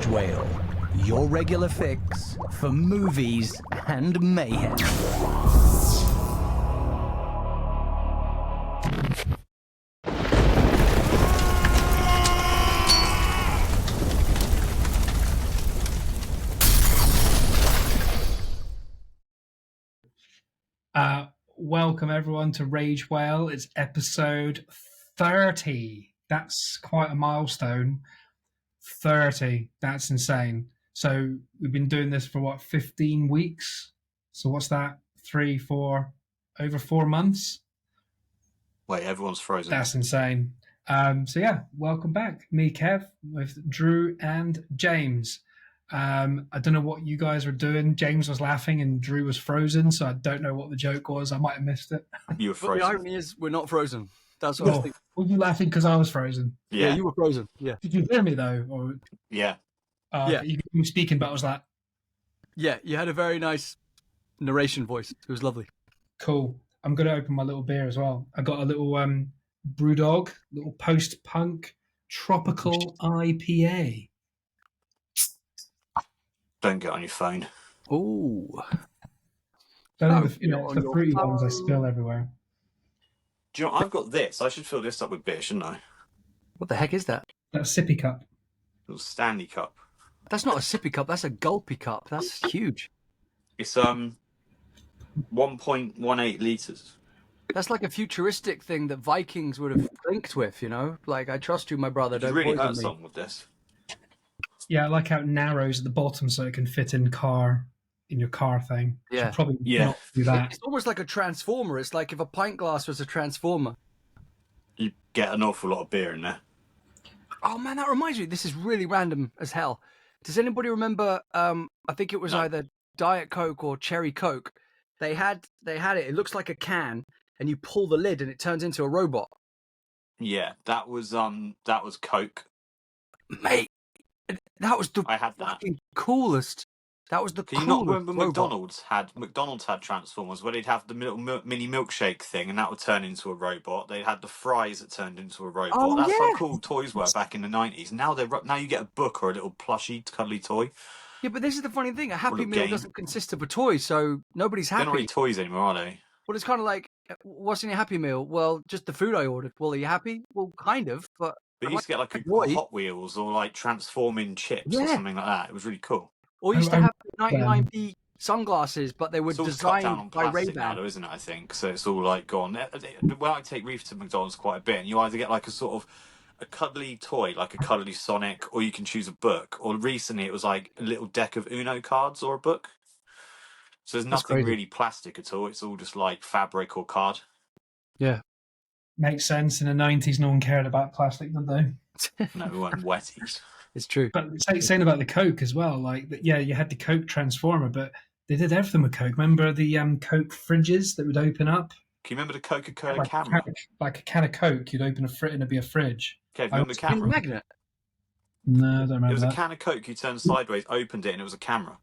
Rage Whale, your regular fix for movies and mayhem. Welcome everyone to Rage Whale. It's episode 30. That's quite a milestone. 30. That's insane. So we've been doing this for 15 weeks? So what's that? over 4 months? Wait, everyone's frozen. That's insane. So yeah, welcome back. Me, Kev, with Drew and James. I don't know what you guys were doing. James was laughing and Drew was frozen, so I don't know what the joke was. I might have missed it. You were frozen. But the irony is, we're not frozen. That's what I was thinking. Were you laughing because I was frozen? Yeah, you were frozen. Yeah. Did you hear me though? Or Yeah. Yeah. You were speaking, but I was like, Yeah, you had a very nice narration voice. It was lovely. cool. I'm gonna open my little beer as well. I got a little BrewDog, little post-punk tropical IPA. Don't get on your phone. Ooh. Don't know Oh, if the your fruity ones I phone. spill everywhere. Do you know, I've got this. I should fill this up with beer, shouldn't I? What the heck is that? That sippy cup. Little Stanley cup. That's not a sippy cup. That's a gulpy cup. That's huge. It's 1.18 litres. That's like a futuristic thing that Vikings would have linked with, you know? Like, I trust you, my brother. You Don't really poison hurt me. someone with this. Yeah, I like how it narrows at the bottom so it can fit in your car thing. Yeah. Should probably Yeah. not do that. It's almost like a transformer. It's like if a pint glass was a transformer. You get an awful lot of beer in there. Oh man, that reminds me. This is really random as hell. Does anybody remember? I think it was No. either Diet Coke or Cherry Coke. They had it. It looks like a can, and you pull the lid, and it turns into a robot. Yeah, that was Coke. Mate, that was the I had that. fucking coolest. That was the Can you coolest not remember robot. McDonald's had Transformers where they'd have the little mini milkshake thing and that would turn into a robot. They had the fries that turned into a robot. Oh, That's yeah. how cool toys were back in the 90s. Now you get a book or a little plushy, cuddly toy. Yeah, but this is the funny thing. A Happy little Meal game. doesn't consist of a toy, so nobody's They're not happy. really toys anymore, are they? Well, it's kind of like, what's in your Happy Meal? Well, just the food I ordered. Well, are you happy? Well, kind of, but But I you used to get like a toy. Hot Wheels or like transforming chips or Yeah. something like that. It was really cool. Or used to I- have 99p sunglasses, but they were It's all cut down on designed by plastic now, Ray-Ban. though, isn't it? I think so. It's all like gone. Well, I take Reef to McDonald's quite a bit, and you either get like a sort of a cuddly toy, like a cuddly Sonic, or you can choose a book. Or recently, it was like a little deck of Uno cards or a book. So there's That's nothing crazy. really plastic at all. It's all just like fabric or card. Yeah. Makes sense. In the 90s, no one cared about plastic, did they? No, we weren't wetties. It's true. But saying about the Coke as well, like, yeah, you had the Coke Transformer, but they did everything with Coke. Remember the Coke fridges that would open up? Can you remember the Coca-Cola Like camera? like a can of Coke, you'd open a fridge and it'd be a fridge. Okay, remember the In camera? magnet. No, I don't It remember was a that. can of Coke. You turned sideways, opened it, and it was a camera.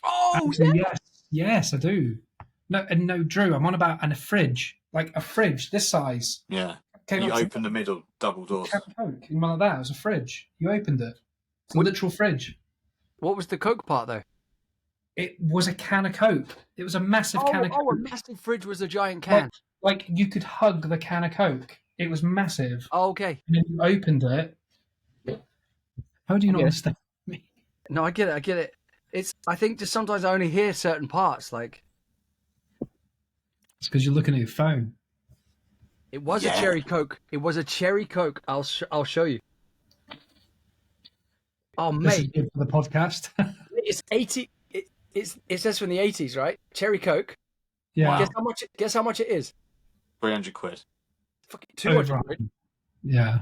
Oh, Actually, yeah. yes, I do. No, Drew, I'm on about a fridge, like a fridge this size. Yeah. Came You up to open the middle, double doors. can of Coke, and like that. It was a fridge. You opened it. It's a literal fridge. What was the Coke part, though? It was a can of Coke. It was a massive can of Coke. a massive fridge was a giant can. Like you could hug the can of Coke. It was massive. Oh, okay. And then you opened it. How do you not Okay. understand me? No, I get it. I think just sometimes I only hear certain parts. Like, It's because you're looking at your phone. it was Yeah. a cherry Coke. It was a cherry Coke. I'll show you. Oh, This is mate. good for the podcast. It's 80. It says from the 80s, right? Cherry Coke. Yeah. Guess how much it is? 300 quid. Fucking 200 Over- quid. Yeah.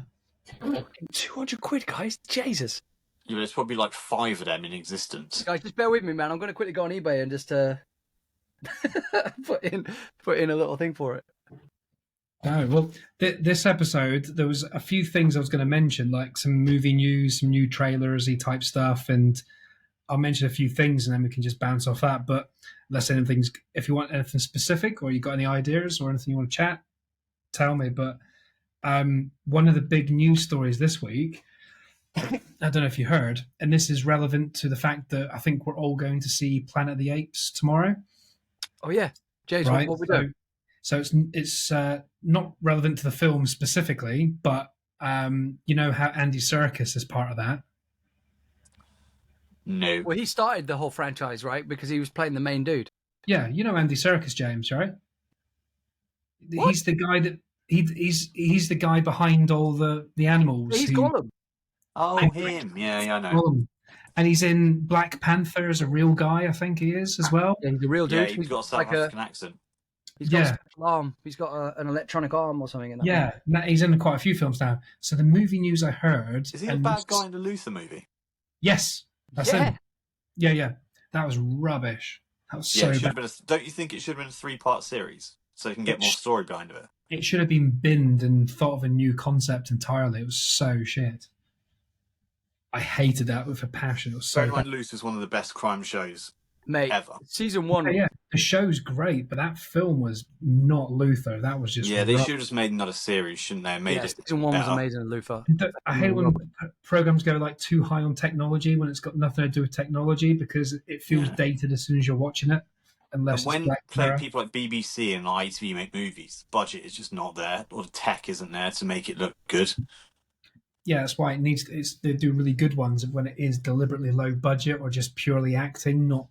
200 quid, guys. Jesus. Yeah, there's probably like 5 of them in existence. Guys, just bear with me, man. I'm going to quickly go on eBay and just put in a little thing for it. Oh, well, this episode, there was a few things I was going to mention, like some movie news, some new trailers-y type stuff, and I'll mention a few things and then we can just bounce off that. But unless if you want anything specific or you got any ideas or anything you want to chat, tell me. But one of the big news stories this week, I don't know if you heard, and this is relevant to the fact that I think we're all going to see Planet of the Apes tomorrow, Oh yeah, James, right? what we doing? So it's not relevant to the film specifically, but you know how Andy Serkis is part of that. No. Well, he started the whole franchise, right? Because he was playing the main dude. Yeah, you know Andy Serkis, James, right? What? He's the guy that he's the guy behind all the animals. He's who- Gollum. Oh, him. Yeah, I know. And he's in Black Panther as a real guy, I think he is as well. Yeah, he's a real Yeah, dude. he's got a South African accent. He's got a Yeah. special arm. He's got an electronic arm or something in that. Yeah, he's in quite a few films now. So the movie news I heard... Is he the bad guy in the Luther movie? Yes, that's Yeah. him. Yeah. That was rubbish. That was so it should bad. have been don't you think it should have been a 3-part series so you can get more story behind it? It should have been binned and thought of a new concept entirely. It was so shit. I hated that with a passion. It was so Bear in bad. mind, Luther's one of the best crime shows Mate, ever. season 1. Yeah, the show's great, but that film was not Luther. That was just Yeah, they rubbish. should have just made another series, shouldn't they? Made it season 1 was better. amazing, Luther. I hate when programs go like too high on technology when it's got nothing to do with technology because it feels dated as soon as you're watching it. Unless And it's when Black Mirror. people like BBC and ITV make movies, the budget is just not there, or the tech isn't there to make it look good. Yeah, that's why they do really good ones when it is deliberately low budget or just purely acting, not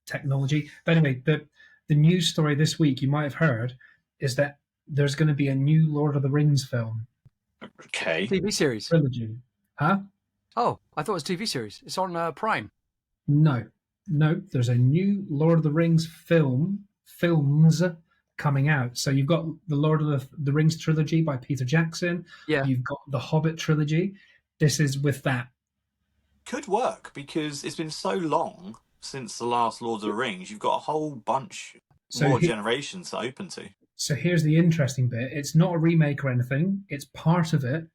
technology. But anyway, the news story this week you might have heard is that there's going to be a new Lord of the Rings film Okay. TV series. trilogy. Huh? Oh, I thought it was TV series. It's on Prime. No, there's a new Lord of the Rings films coming out. So you've got the Lord of the Rings trilogy by Peter Jackson. Yeah. You've got the Hobbit trilogy. This is with that. Could work because it's been so long since the last Lord of the Rings. You've got a whole bunch more generations to open to. So here's the interesting bit. It's not a remake or anything. It's part of it.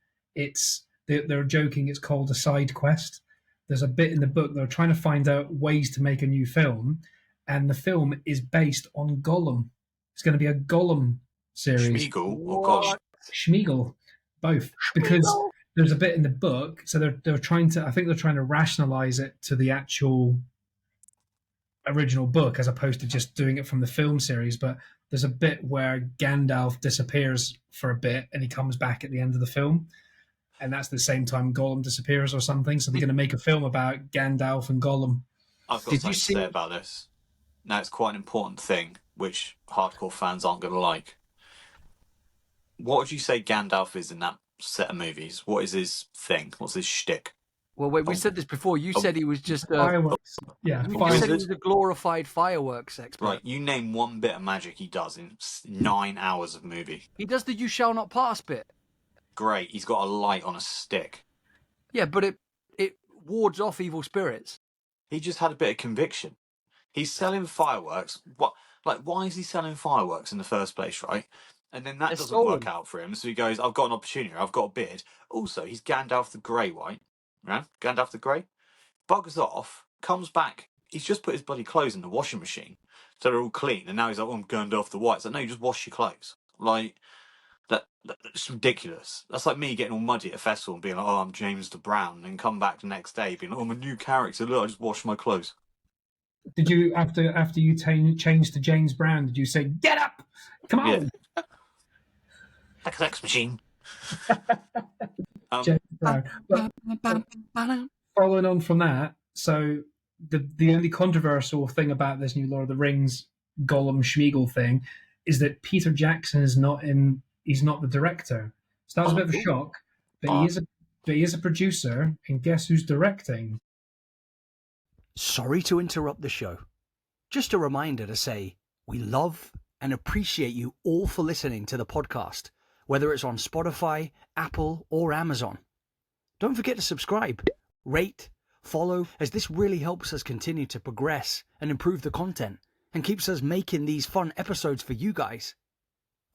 They're joking. It's called a side quest. There's a bit in the book. They're trying to find out ways to make a new film. And the film is based on Gollum. It's going to be a Gollum series. Schmeagol or Gollum? Schmeagol, both. Because there's a bit in the book. So they're trying to, I think they're trying to rationalize it to the actual original book as opposed to just doing it from the film series. But there's a bit where Gandalf disappears for a bit and he comes back at the end of the film. And that's the same time Gollum disappears or something. So they're going to make a film about Gandalf and Gollum. I've got something to say about this. Now, it's quite an important thing, which hardcore fans aren't going to like. What would you say Gandalf is in that set of movies? What is his thing? What's his shtick? Well, wait, we said this before. You said he was just Fireworks. Yeah, you fireworks. said he was a glorified fireworks expert. Right, you name one bit of magic he does in 9 hours of movie. He does the "you shall not pass" bit. Great, he's got a light on a stick. Yeah, but it wards off evil spirits. He just had a bit of conviction. He's selling fireworks. What? Like, why is he selling fireworks in the first place, right? And then that doesn't work out for him. So he goes, I've got an opportunity. I've got a bid. Also, he's Gandalf the Grey, right? Yeah? Gandalf the Grey. Buggers off. Comes back. He's just put his bloody clothes in the washing machine. So they're all clean. And now he's like, oh, I'm Gandalf the White. It's like, no, you just wash your clothes. Like, that's ridiculous. That's like me getting all muddy at a festival and being like, oh, I'm James the Brown. And come back the next day being like, oh, I'm a new character. Look, I just washed my clothes. Did you, after you changed to James Brown, did you say, get up? Come on. Yeah. X machine. James Brown. But following on from that, so the only controversial thing about this new Lord of the Rings Gollum Schmeagol thing is that Peter Jackson is not in. He's not the director. So that was a bit of a shock. But he is a producer, and guess who's directing? Sorry to interrupt the show. Just a reminder to say we love and appreciate you all for listening to the podcast, whether it's on Spotify, Apple, or Amazon. Don't forget to subscribe, rate, follow, as this really helps us continue to progress and improve the content and keeps us making these fun episodes for you guys.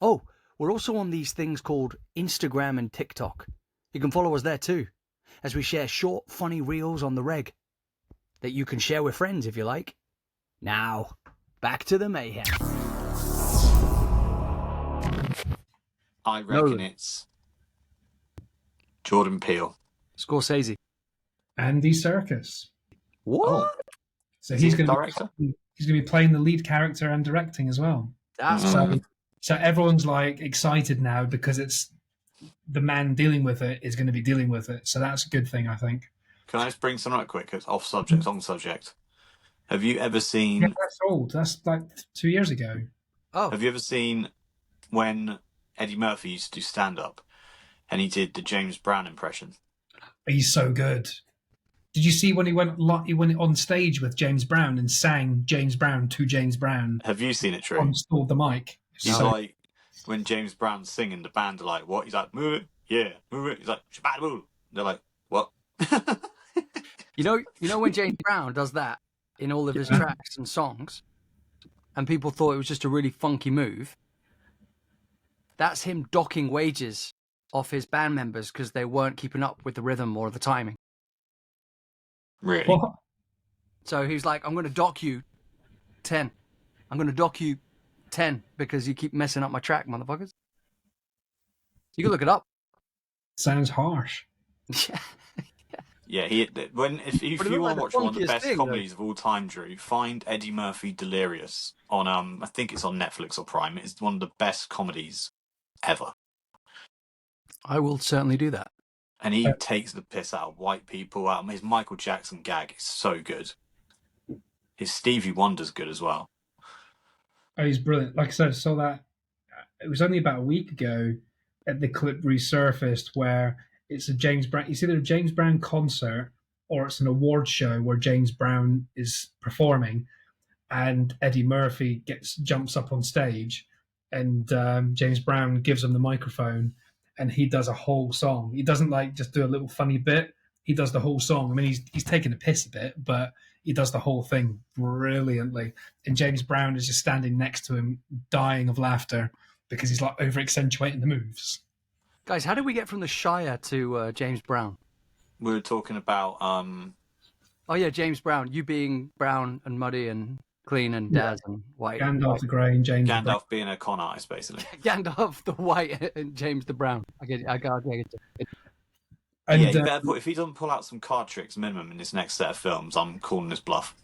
Oh, we're also on these things called Instagram and TikTok. You can follow us there too, as we share short, funny reels on the reg that you can share with friends if you like. Now, back to the mayhem. I reckon it's Jordan Peele. Scorsese. Andy Serkis. What? Oh, So is he he's the going to director? he's going to be playing the lead character and directing as well. That's Mm. So everyone's like excited now because it's the man dealing with it is going to be dealing with it. So that's a good thing, I think. Can I just bring something up quick? It's off subject, on subject. Have you ever Yeah, seen? that's old. That's like 2 years ago. oh, Have you ever seen when Eddie Murphy used to do stand up, and he did the James Brown impression? He's so good. Did you see when he went on stage with James Brown and sang James Brown to James Brown Have you seen it, True? on stalled the mic? He's So like, when James Brown's singing, the band are like, "What?" He's like, "Move it, yeah, move it." He's like, "Shabadaboo." They're like, "What?" you know when James Brown does that in all of his tracks and songs, and people thought it was just a really funky move. That's him docking wages off his band members because they weren't keeping up with the rhythm or the timing. Really? what? So he's like, "I'm going to dock you 10. I'm going to dock you 10 because you keep messing up my track, motherfuckers." You can look it up. Sounds harsh. Yeah. Yeah, if you But it looked want like to the watch one of the funkiest best thing, comedies of all time, Drew, find Eddie Murphy Delirious on I think it's on Netflix or Prime. It's one of the best comedies ever, I will certainly do that. and he takes the piss out of white people. His Michael Jackson gag is so good. His Stevie Wonder's good as well. Oh, he's brilliant. Like I said, I saw that. It was only about a week ago that the clip resurfaced where it's a James Brown. It's either a James Brown concert or it's an award show where James Brown is performing, and Eddie Murphy jumps up on stage, and James Brown gives him the microphone, and he does a whole song. He doesn't like just do a little funny bit. He does the whole song. I mean, he's taking a piss a bit, but he does the whole thing brilliantly. And James Brown is just standing next to him, dying of laughter because he's like over accentuating the moves. Guys, how did we get from the Shire to James Brown? We were talking about Oh yeah, James Brown. You being brown and muddy and clean and Daz and white. Gandalf the Grey and James the Brown. Gandalf being a con artist, basically. Gandalf the white and James the brown. I get it. I get it. And Yeah, if he doesn't pull out some card tricks minimum in this next set of films, I'm calling this bluff.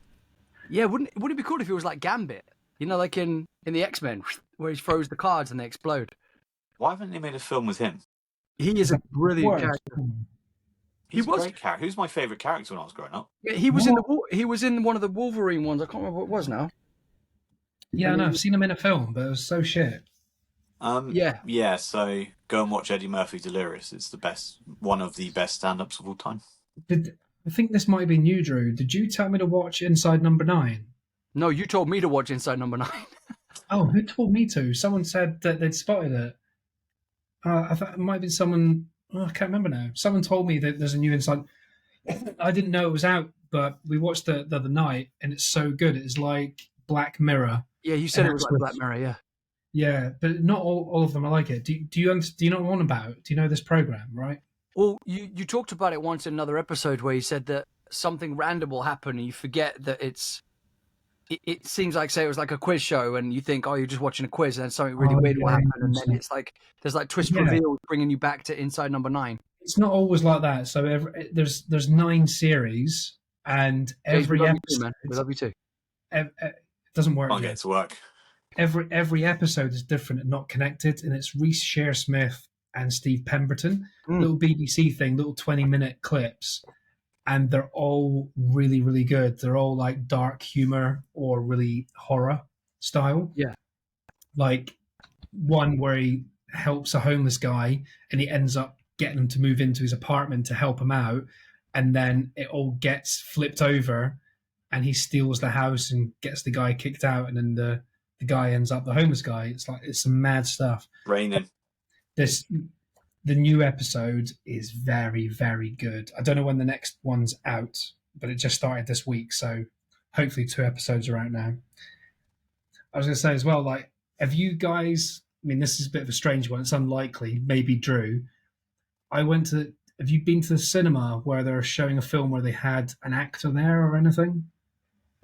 Yeah, wouldn't it be cool if it was like Gambit? You know, like in the X-Men, where he throws the cards and they explode. Why haven't they made a film with him? He is a brilliant character. He's He was- a great character. Who's my favourite character when I was growing up? Yeah, he was in one of the Wolverine ones. I can't remember what it was now. Yeah, no, I've seen him in a film, but it was so shit. Yeah. So go and watch Eddie Murphy Delirious. It's one of the best stand-ups of all time. I think this might have been you, Drew. Did you tell me to watch Inside Number 9? No, you told me to watch Inside Number 9. Oh, who told me to? Someone said that they'd spotted it. I thought it might have been someone. Oh, I can't remember now. Someone told me that there's a new Inside. I didn't know it was out, but we watched it the other night, and it's so good. It's like Black Mirror. Yeah, you said it was like With- Black Mirror. Yeah. Yeah, but not all of them are like it. Do you know what I'm on about? Do you know this program, right? Well, you talked about it once in another episode where you said that something random will happen and you forget that it seems like, say, it was like a quiz show and you think, oh, you're just watching a quiz and then something really weird will happen and then it's like there's like twist reveals bringing you back to Inside Number 9. It's not always like that. So there's 9 series and every we love episode. you too, man. We love you too. It doesn't work. Can't yet. get to work. Every episode is different and not connected, and it's Reece Shearsmith and Steve Pemberton, little BBC thing, little 20-minute clips, and they're all really, really good. They're all like dark humor or really horror style. Yeah. Like one where he helps a homeless guy and he ends up getting him to move into his apartment to help him out, and then it all gets flipped over and he steals the house and gets the guy kicked out, and then the guy ends up the homeless guy. It's some mad stuff. Raining. The new episode is very, very good. I don't know when the next one's out, but it just started this week, so hopefully 2 episodes are out now. I was going to say as well, like, have you guys? I mean, this is a bit of a strange one. It's unlikely. Maybe Drew. Have you been to the cinema where they're showing a film where they had an actor there or anything?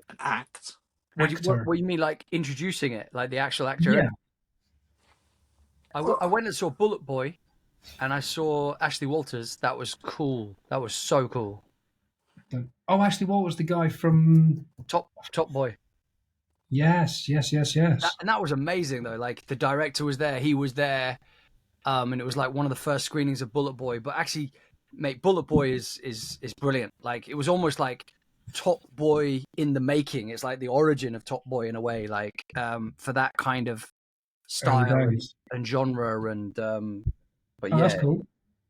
An act? What Actor. you mean, like introducing it, like the actual actor? Yeah. I went and saw Bullet Boy, and I saw Ashley Walters. That was cool. That was so cool. Oh, actually, what was the guy from? Top Boy. Yes. And that was amazing though. Like the director was there, he was there, and it was like one of the first screenings of Bullet Boy. But actually, mate, Bullet Boy is brilliant. Like it was almost like Top Boy in the making. It's like the origin of Top Boy in a way. Like for that kind of style Early days. and genre and but Oh, yeah, that's cool.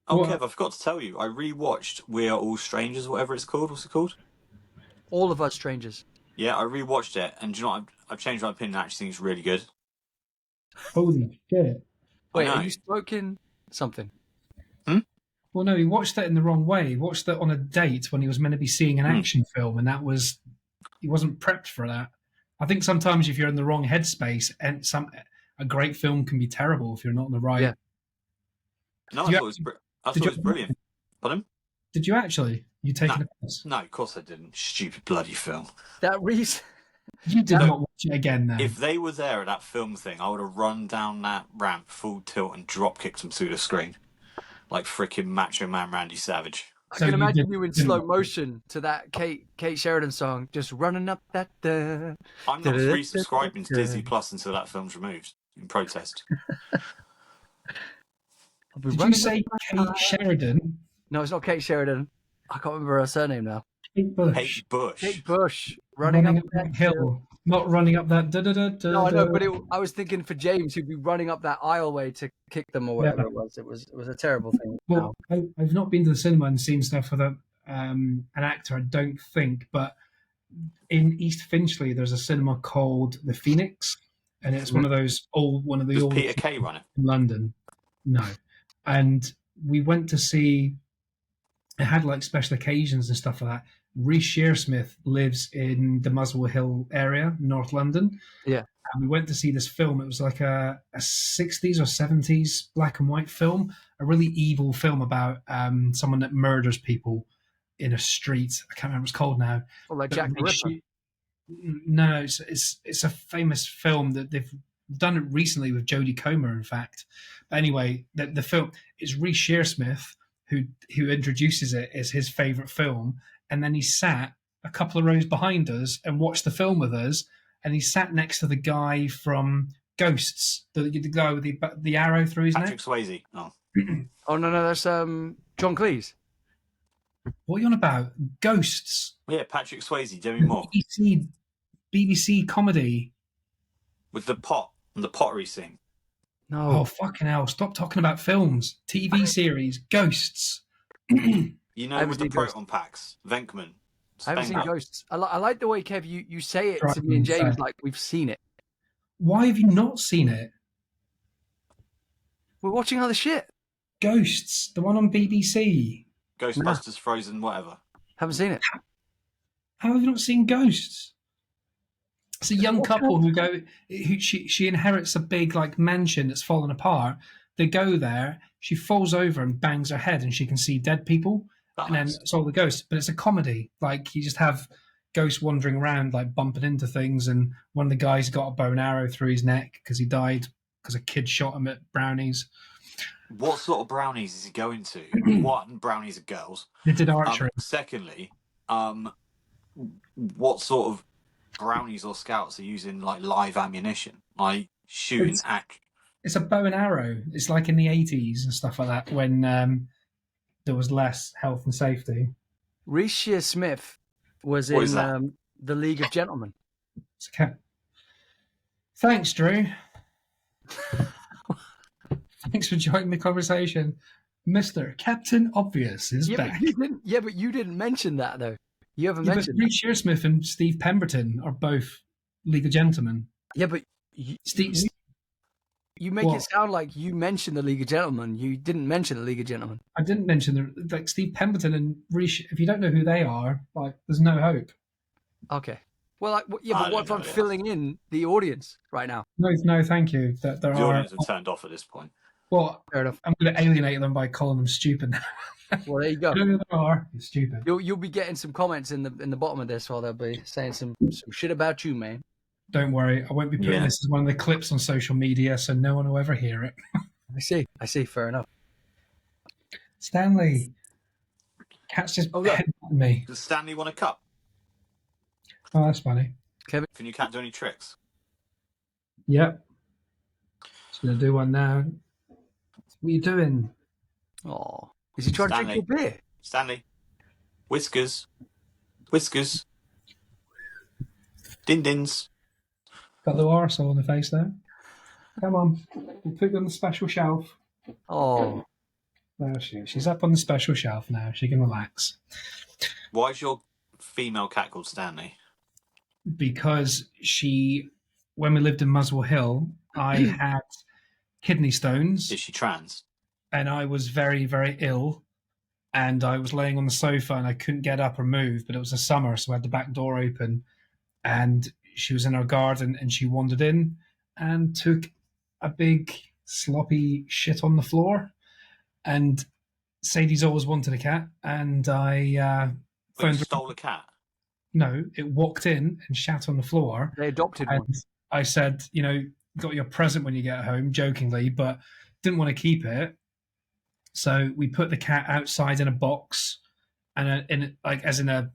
Oh, What- Kev, I forgot to tell you. I rewatched We Are All Strangers, whatever it's called. What's it called? All of Us Strangers. Yeah, I rewatched it, and do you know what? I've changed my opinion. I actually think it's really good. Holy shit! Wait, I are know. you smoking something? Well, no, he watched that in the wrong way. He watched that on a date when he was meant to be seeing an action film, and he wasn't prepped for that. I think sometimes if you're in the wrong headspace, and a great film can be terrible if you're not in the right. Yeah. No, Did I you thought it was, I thought did it you- was brilliant. Pardon? Did you actually? You taking No. a piss? No, of course I didn't. Stupid bloody film. That reason. You did No. not watch it again, then. If they were there at that film thing, I would have run down that ramp full tilt and drop kicked them through the screen. Like freaking Macho Man Randy Savage. I So can you imagine did- you in slow motion to that Kate Sheridan song, just running up that. I'm not resubscribing to Disney Plus until that film's removed in protest. Did you say Kate Sheridan? No, it's not Kate Sheridan. I can't remember her surname now. Kate Bush. Kate Bush. Kate Bush running up that hill, not running up that. No, I know, but I was thinking for James, who'd be running up that aisleway to kick them or whatever Yeah. it was. It was a terrible thing. Well, I've not been to the cinema and seen stuff with an actor, I don't think, but in East Finchley, there's a cinema called the Phoenix, and it's one of the Does old Peter Kay run it? in London. No, and we went to see. It had like special occasions and stuff like that. Reece Shearsmith lives in the Muswell Hill area, North London. Yeah. And we went to see this film. It was like a 60s or 70s black and white film, a really evil film about someone that murders people in a street. I can't remember what it's called now. Or like But Jack the they Ripper. shoot- No, it's a famous film that they've done it recently with Jodie Comer, in fact. But anyway, the film is Reece Shearsmith who introduces it as his favourite film, and then he sat a couple of rows behind us and watched the film with us, and he sat next to the guy from Ghosts, the guy with the arrow through his Patrick neck. Swayze. Oh. Oh no, that's John Cleese. What are you on about? Ghosts. Yeah, Patrick Swayze, Demi Moore. BBC comedy. With the pot and the pottery scene. No, Oh, fucking hell. Stop talking about films. TV series. Ghosts. You know, haven't with the seen Ghost. proton packs. Venkman. I haven't seen Spengler. Ghosts. I like the way Kev you say it Right, to me and James so- like we've seen it. Why have you not seen it? We're watching other shit. Ghosts. The one on BBC. Ghostbusters, Frozen, whatever. Haven't seen it. How have you not seen Ghosts? It's a young couple she inherits a big like mansion that's fallen apart. They go there, she falls over and bangs her head and she can see dead people. That And then nice. it's all the ghosts. But it's a comedy. Like you just have ghosts wandering around like bumping into things, and one of the guys got a bow and arrow through his neck because he died because a kid shot him at brownies. What sort of brownies is he going to? One, brownies are girls. They did archery. Secondly, what sort of brownies or scouts are using like live ammunition? Like shooting It's- at. It's a bow and arrow. It's like in the 80s and stuff like that when there was less health and safety. Reece Shearsmith was What is in that? the League of Gentlemen. It's okay. Thanks, Drew. Thanks for joining the conversation. Mr. Captain Obvious is Yeah, back. but you didn't mention that though. You haven't Yeah, but mentioned. Reece Shearsmith and Steve Pemberton are both League of Gentlemen. Yeah, but you make What? it sound like you mentioned the League of Gentlemen. You didn't mention the League of Gentlemen. I didn't mention like Steve Pemberton and Reece. If you don't know who they are, like there's no hope. Okay. Well, I but don't what if I'm know, yeah. filling in the audience right now? No, thank you. That there The are. audience have turned off at this point. Well, Fair enough. I'm going to alienate them by calling them stupid. Well, there you go. You know who they are? You're stupid. You'll be getting some comments in the bottom of this, while they'll be saying some shit about you, man. Don't worry, I won't be putting Yeah. this as one of the clips on social media, so no one will ever hear it. I see. Fair enough. Stanley, Cat's just Oh, look. headbutting me. Does Stanley want a cup? Oh, that's funny. Kevin. Can your cat do any tricks? Yep. Just gonna do one now. What are you doing? Oh, is he trying to drink your beer? Stanley. Whiskers. Whiskers. Din-dins. Got the arsehole on the face there. Come on. We'll put you on the special shelf. Oh, There she is. She's up on the special shelf now. She can relax. Why is your female cat called Stanley? Because when we lived in Muswell Hill, I had kidney stones Is she trans? and I was very, very ill. And I was laying on the sofa and I couldn't get up or move, but it was a summer, so I had the back door open. And she was in our garden and she wandered in and took a big sloppy shit on the floor. And Sadie's always wanted a cat, and I But you phoned. stole a cat? No, it walked in and shat on the floor. they adopted And one. I said, got your present when you get home, jokingly, but didn't want to keep it. So we put the cat outside in a box, and as in a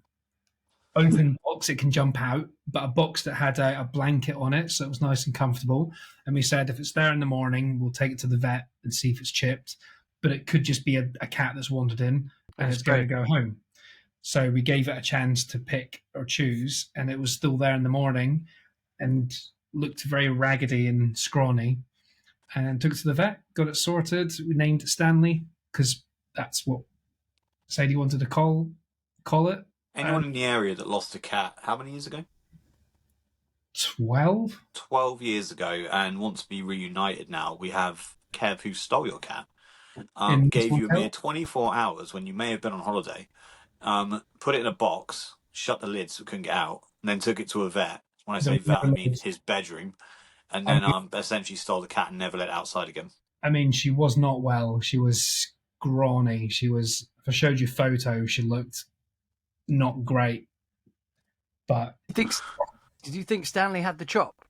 open box, it can jump out, but a box that had a blanket on it, so it was nice and comfortable. And we said, if it's there in the morning, we'll take it to the vet and see if it's chipped. But it could just be a cat that's wandered in and That's it's going to great. go home. So we gave it a chance to pick or choose, and it was still there in the morning and looked very raggedy and scrawny. And took it to the vet, got it sorted. We named it Stanley because that's what Sadie wanted to call it. Anyone in the area that lost a cat, how many years ago? 12? 12 years ago, and wants to be reunited now. We have Kev, who stole your cat, In gave you a Muswell mere 24 hours when you may have been on holiday, put it in a box, shut the lid so it couldn't get out, and then took it to a vet. When I say vet, I mean his bedroom, and then essentially stole the cat and never let it outside again. I mean, she was not well. She was scrawny. If I showed you photos, she looked not great. But Did you think Stanley had the chop?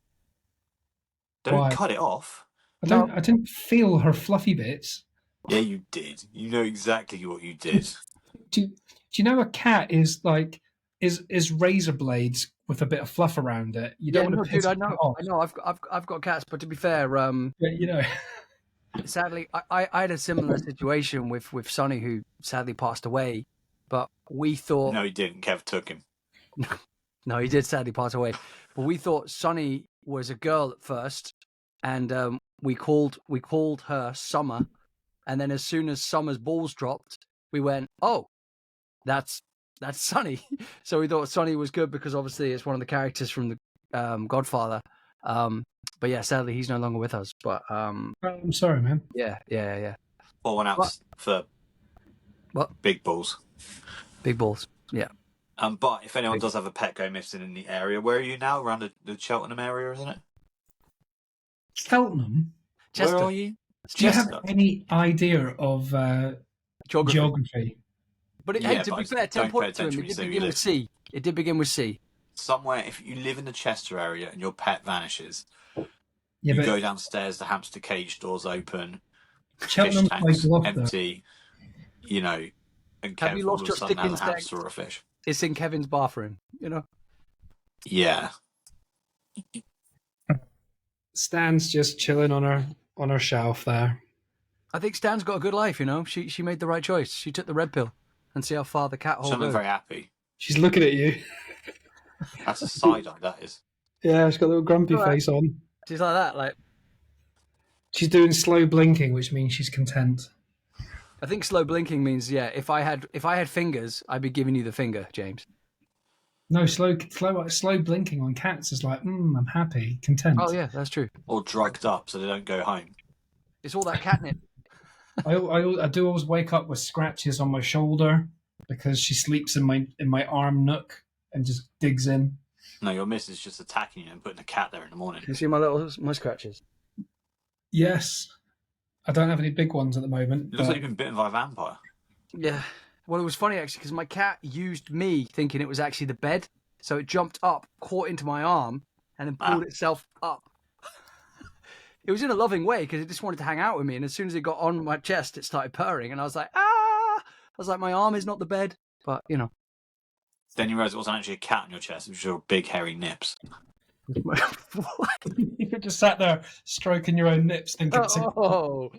Don't Why? cut it off. I didn't feel her fluffy bits. Yeah, you did. You know exactly what you did. Do you know a cat is like is razor blades with a bit of fluff around it? You don't want to piss dude. I it know. off. I know. I've got cats, but to be fair, But, sadly, I had a similar situation with Sonny, who sadly passed away. But we thought No, he didn't. Kev took him. no, he did sadly pass away. But we thought Sonny was a girl at first, and we called her Summer. And then as soon as Summer's balls dropped, we went, "Oh, that's Sonny." So we thought Sonny was good because obviously it's one of the characters from the Godfather. But yeah, sadly he's no longer with us. But I'm sorry, man. yeah. Or went out What? for What? big balls. Big balls. Yeah. But if anyone does have a pet go missing in the area, where are you now? Around the Cheltenham area, isn't it? Cheltenham? Chester. Where are you? Do you have Chester. any idea of geography? But Yeah, to but be I fair, 10 don't pay points to him. attention It when you did say where you begin with live. C. It did begin with C. Somewhere, if you live in the Chester area and your pet vanishes, Yeah, you but go downstairs, the hamster cage doors open, Cheltenham's fish like tanks Gloucester. empty, and Have Kev you all lost of a your sudden stick has a instinct? hamster or a fish. It's in Kevin's bathroom. Yeah. Stan's just chilling on her shelf there. I think Stan's got a good life. She made the right choice. She took the red pill, and see how far the cat She hole doesn't look goes. very happy. She's looking at you. That's a side eye, that is. Yeah, she's got a little grumpy Alright. face on. She's like that. Like She's doing slow blinking, which means she's content. I think slow blinking means if I had fingers, I'd be giving you the finger, James. No, slow blinking on cats is like, I'm happy, content. Oh yeah, that's true. Or drugged up so they don't go home. It's all that catnip. I do always wake up with scratches on my shoulder because she sleeps in my arm nook and just digs in. No, your missus just attacking you and putting a cat there in the morning. You see my scratches. Yes, I don't have any big ones at the moment. It looks but like you've been bitten by a vampire. Yeah. Well, it was funny actually because my cat used me thinking it was actually the bed, so it jumped up, caught into my arm, and then pulled itself up. It was in a loving way because it just wanted to hang out with me, and as soon as it got on my chest, it started purring, and I was like, ah! was like, my arm is not the bed, but you know. Then you realise it wasn't actually a cat on your chest; it was your big hairy nips. You just sat there stroking your own nips, thinking, Oh,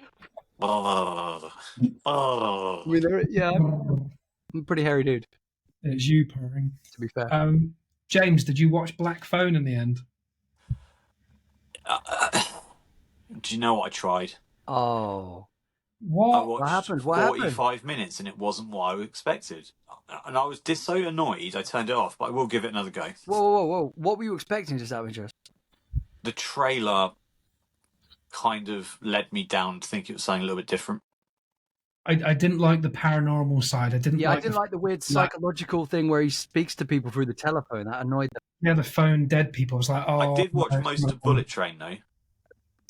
I mean, yeah, I'm a pretty hairy dude, it's you purring. to be fair. James, did you watch Black Phone in the end? Do you know what I tried? Oh, I What? watched happened? What 45 minutes and it wasn't what I expected. And I was just so annoyed, I turned it off, but I will give it another go. whoa! What were you expecting, just out of interest? The trailer kind of led me down to think it was something a little bit different. I didn't like the paranormal side. I didn't Yeah, I like didn't like the weird psychological thing where he speaks to people through the telephone. That annoyed them. the phone dead people. I was like, oh. I did watch no, most of Bullet Train, though,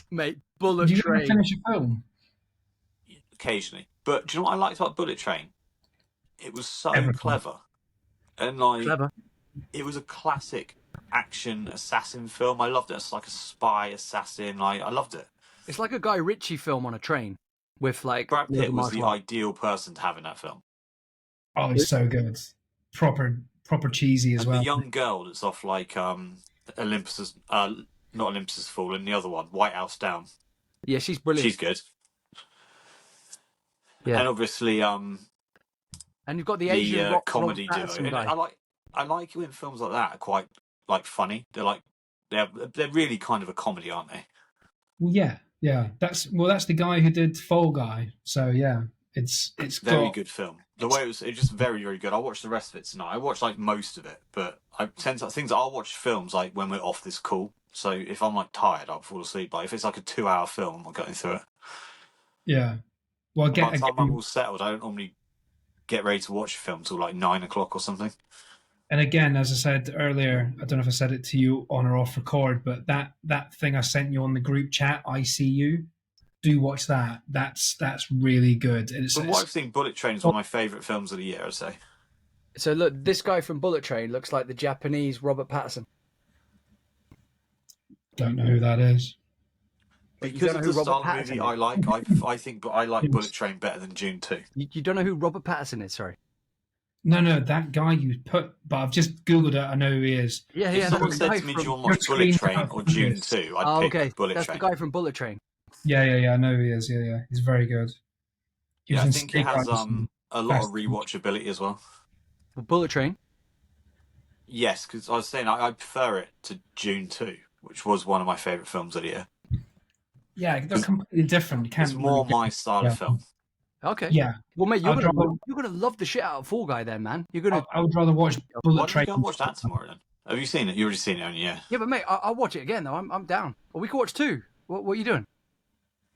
Mate, Bullet Did you ever Train. finish a film? occasionally. But do you know what I liked about Bullet Train? It was so Everything. clever. And, like, Clever. it was a classic action assassin film. I loved it. It's like a spy assassin. I loved it. It's like a Guy Ritchie film on a train with like Brad loads Pitt of was martial the arts. ideal person to have in that film. Oh, he's so good. Proper cheesy as And well. the young girl that's off like Olympus's, not Olympus Has Fallen, the other one, White House Down. Yeah, she's brilliant. She's good. Yeah. And obviously, And you've got the Asian rock comedy Robert duo. Pattinson And guy. I like when films like that are quite like funny. They're really kind of a comedy, aren't they? Well, yeah. That's the guy who did Fall Guy. So yeah, it's Very got, good film. The way it's just very, very good. I watched the rest of it tonight. I watched like most of it, but I tend to things. I'll watch films like when we're off this call. So if I'm like tired, I'll fall asleep. Like if it's like a 2-hour film, I'm not going through it. Yeah. Well, By the time I'm again, all settled, I don't normally get ready to watch a film till like 9 o'clock or something. and again, as I said earlier, I don't know if I said it to you on or off record, but that thing I sent you on the group chat, ICU, do watch that. That's really good. And From what I've seen, Bullet Train is one of my favourite films of the year, I'd say. So look, this guy from Bullet Train looks like the Japanese Robert Pattinson. don't know who that is. But you Because don't of know the who Robert style of movie Pattinson I like, I think I like Bullet Train better than Dune 2. You don't know who Robert Pattinson is, sorry. No, that guy you put, but I've just Googled it. I know who he is. Yeah, If someone that's the said guy to me, from... do you want to watch Your Bullet screen Train or out Dune this. 2, Oh, I'd pick okay. Bullet That's Train. the guy from Bullet Train. Yeah. I know who he is. Yeah. He's very good. He Yeah, was I in think it Snake has Eyes and a lot of Fast. rewatchability as well. Bullet Train? Yes, because I was saying I prefer it to Dune 2, which was one of my favourite films of the year. Yeah, they're completely different. You can't It's more really my style of film. Okay. Yeah, Well, mate, I'd rather- you're gonna love the shit out of Fall Guy then, man. You're gonna... I would rather watch Why Bullet don't Train. you go and watch that tomorrow then? Have you seen it? You already seen it, haven't you? Yeah. Yeah, but mate, I'll watch it again though. I'm down. Or we could watch two. What are you doing?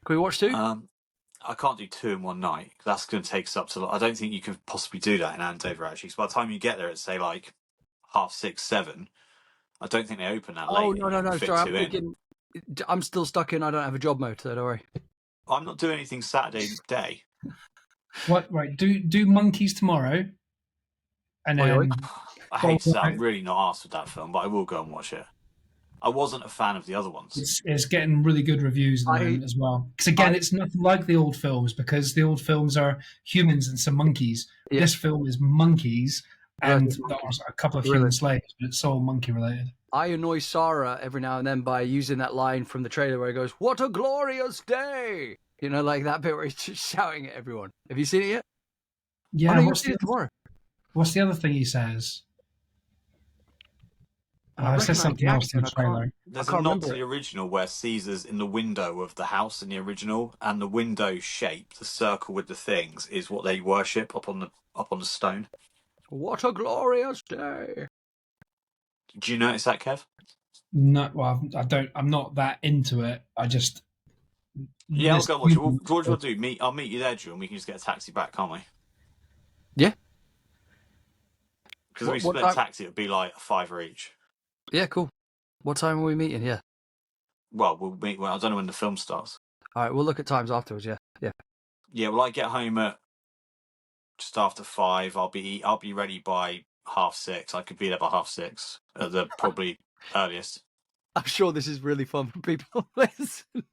Can we watch two? I can't do 2 in one night. That's going to take us up to... I don't think you could possibly do that in Andover, actually. So by the time you get there, it's, say, like 6:30, 7. I don't think they open that late. Oh, and you no. can fit Sorry, I'm 2 in. thinking... I'm still stuck in I don't have a job mode, so don't worry. I'm not doing anything Saturday day. What? Right? Do Monkeys tomorrow, and Oi, oi. then I hate to say I'm really not asked with that film, but I will go and watch it. I wasn't a fan of the other ones. it's getting really good reviews at the moment as well. Because again, it's nothing like the old films, because the old films are humans and some monkeys. Yeah. This film is monkeys and Versus monkeys. there's a couple of Really? human slaves, but it's all monkey related. I annoy Sarah every now and then by using that line from the trailer where he goes, "What a glorious day!" You know, like that bit where he's just shouting at everyone. Have you seen it yet? Yeah. Oh, no, you'll what's, see it tomorrow. what's the other thing he says? I I said recognise something the else in the accent, I can't- trailer. There's I a can't nod remember to the original where Caesar's in the window of the house in the original, and the window shape, the circle with the things, is what they worship up on the stone. What a glorious day! Do you notice that, Kev? No, well, I don't. I'm not that into it. I just. Yeah, I'll this- go and watch it. Well, what do you want to do? I'll meet you there, Drew, and we can just get a taxi back, can't we? Yeah. Because if we What split time- a taxi, it'd be like $5 each. Yeah, cool. What time are we meeting? Yeah. Well, we'll meet. Well, I don't know when the film starts. All right, we'll look at times afterwards. Yeah. Yeah, well, I get home at just after 5. I'll be ready by 6:30. I could be there by 6:30 at the probably earliest. I'm sure this is really fun for people listening.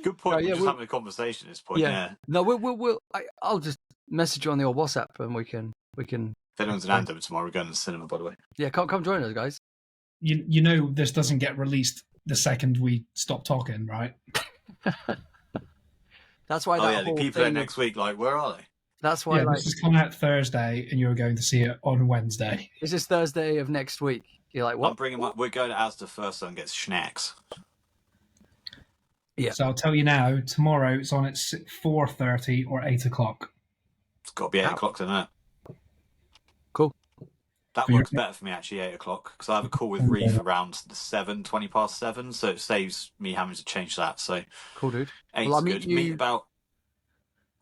Good point. Yeah, We're just we'll- having a conversation at this point. Yeah. Yeah. No, we'll I'll just message you on the old WhatsApp, and we can. If anyone's in Andover tomorrow, we're going to the cinema, by the way. Yeah, come join us, guys. You know this doesn't get released the second we stop talking, right? That's why. Oh that yeah, the whole people there thing next week, like, where are they? That's why. Yeah, Like, this is coming out Thursday, and you're going to see it on Wednesday. this is Thursday of next week. You're like, what? We're going to Asda first, so and get snacks. Yeah. So I'll tell you now. Tomorrow it's on at 4:30 or 8 o'clock. It's got to be 8 o'clock tonight. Cool. That For your- works better for me, actually, 8 o'clock, because I have a call with Reef around 20 past 7, so it saves me having to change that. So Cool, dude. 8's Well, I'll meet good. you- Meet about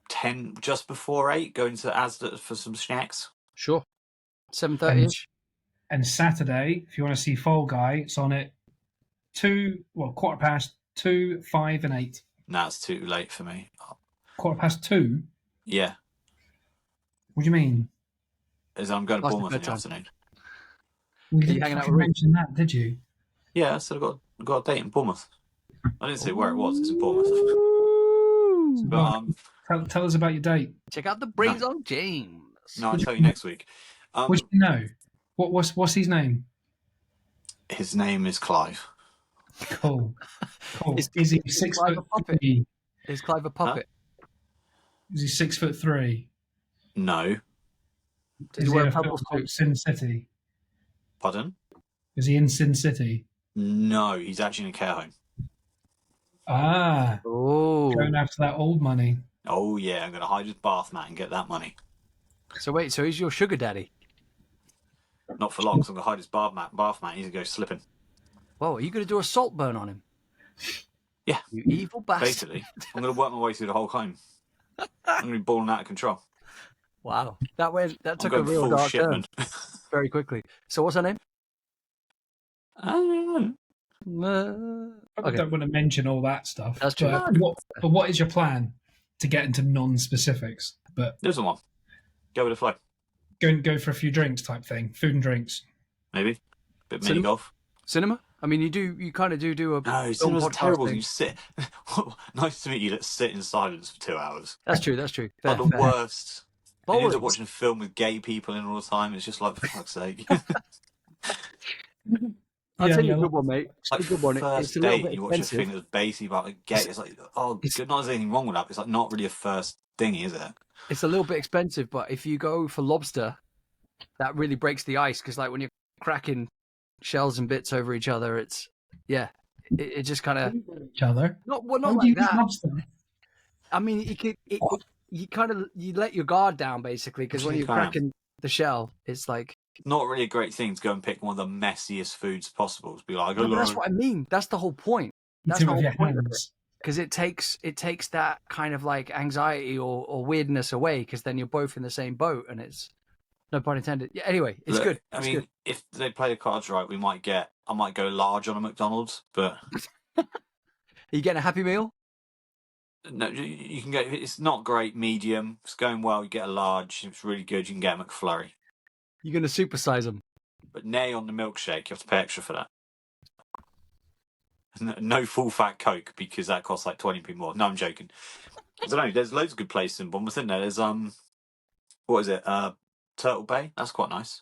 10, just before 8, going to Asda for some snacks. Sure. 7:30ish. And Saturday, if you want to see Fall Guy, it's on at 2:15, 5, and 8. Nah, it's too late for me. 2:15. Yeah, What do you mean? as I'm going to Past Bournemouth in the bedtime. afternoon. We you didn't hanging out fucking with Reece? mention that, did you? Yeah, so I've got a date in Bournemouth. I didn't say where it was. It's in Bournemouth. Ooh. But Tell us about your date. Check out the brains on James. no, I'll tell you next week. What do you know? What's his name? His name is Clive. Cool. Is- Is he is 6 Clive foot a puppet? 3? Is Clive a puppet? Is he 6'3"? No, Does Is he he wear in a a film purple called suit? Sin City? pardon. Is he in Sin City? No, he's actually in a care home. Ah, Oh. going after that old money. Oh yeah, I'm going to hide his bath mat and get that money. So wait, so he's your sugar daddy? Not for long, so I'm going to hide his bath mat. He's going to go slipping. Whoa, are you going to do a salt burn on him? Yeah. You evil bastard. Basically, I'm going to work my way through the whole home. I'm going to be balling out of control. Wow. That I'm took a going real full dark turn shipment. very quickly. So what's her name? I Okay. don't want to mention all that stuff. That's true. But what is your plan to get into non-specifics? But There's one. Go with the flow. go for a few drinks type thing, food and drinks. Maybe. Bit Cinema? mini golf. Cinema? I mean, you kind of do a No, film cinema's podcast terrible. thing. You sit. Nice to meet you. Let's sit in silence for 2 hours. That's true. Fair, Like the fair. worst. And you end Bowling. up watching a film with gay people in all the time. It's just like, for fuck's sake. I'll tell you yeah, a good one, mate. It's Like a good one. first It's a little date, bit you watch a expensive. thing that's basically about a gay. It's like, oh, It's- not there's anything wrong with that. But it's like not really a first thingy, is it? It's a little bit expensive, but if you go for lobster, that really breaks the ice because, like, when you're cracking shells and bits over each other, it just kind of Each other. not How not do you like eat that. lobster? I mean, you let your guard down basically because when You you're can. cracking the shell, it's like. Not really a great thing to go and pick one of the messiest foods possible. To be like, No, oh, but that's what I mean. That's the whole point. That's Do the it with whole your point of it. hands. Because it takes that kind of like anxiety or weirdness away because then you're both in the same boat and it's no pun intended. Yeah. Anyway, it's Look, good. I It's mean, good. if they play the cards right, I might go large on a McDonald's, but Are you getting a Happy Meal? no, you can get. It's not great. Medium. If it's going well, you get a large. If it's really good, you can get a McFlurry. You're gonna supersize them. But nay on the milkshake, you have to pay extra for that. No full fat Coke because that costs like 20p more. No, I'm joking. I don't know. There's loads of good places in Bournemouth, isn't there? There's what is it? Turtle Bay. That's quite nice.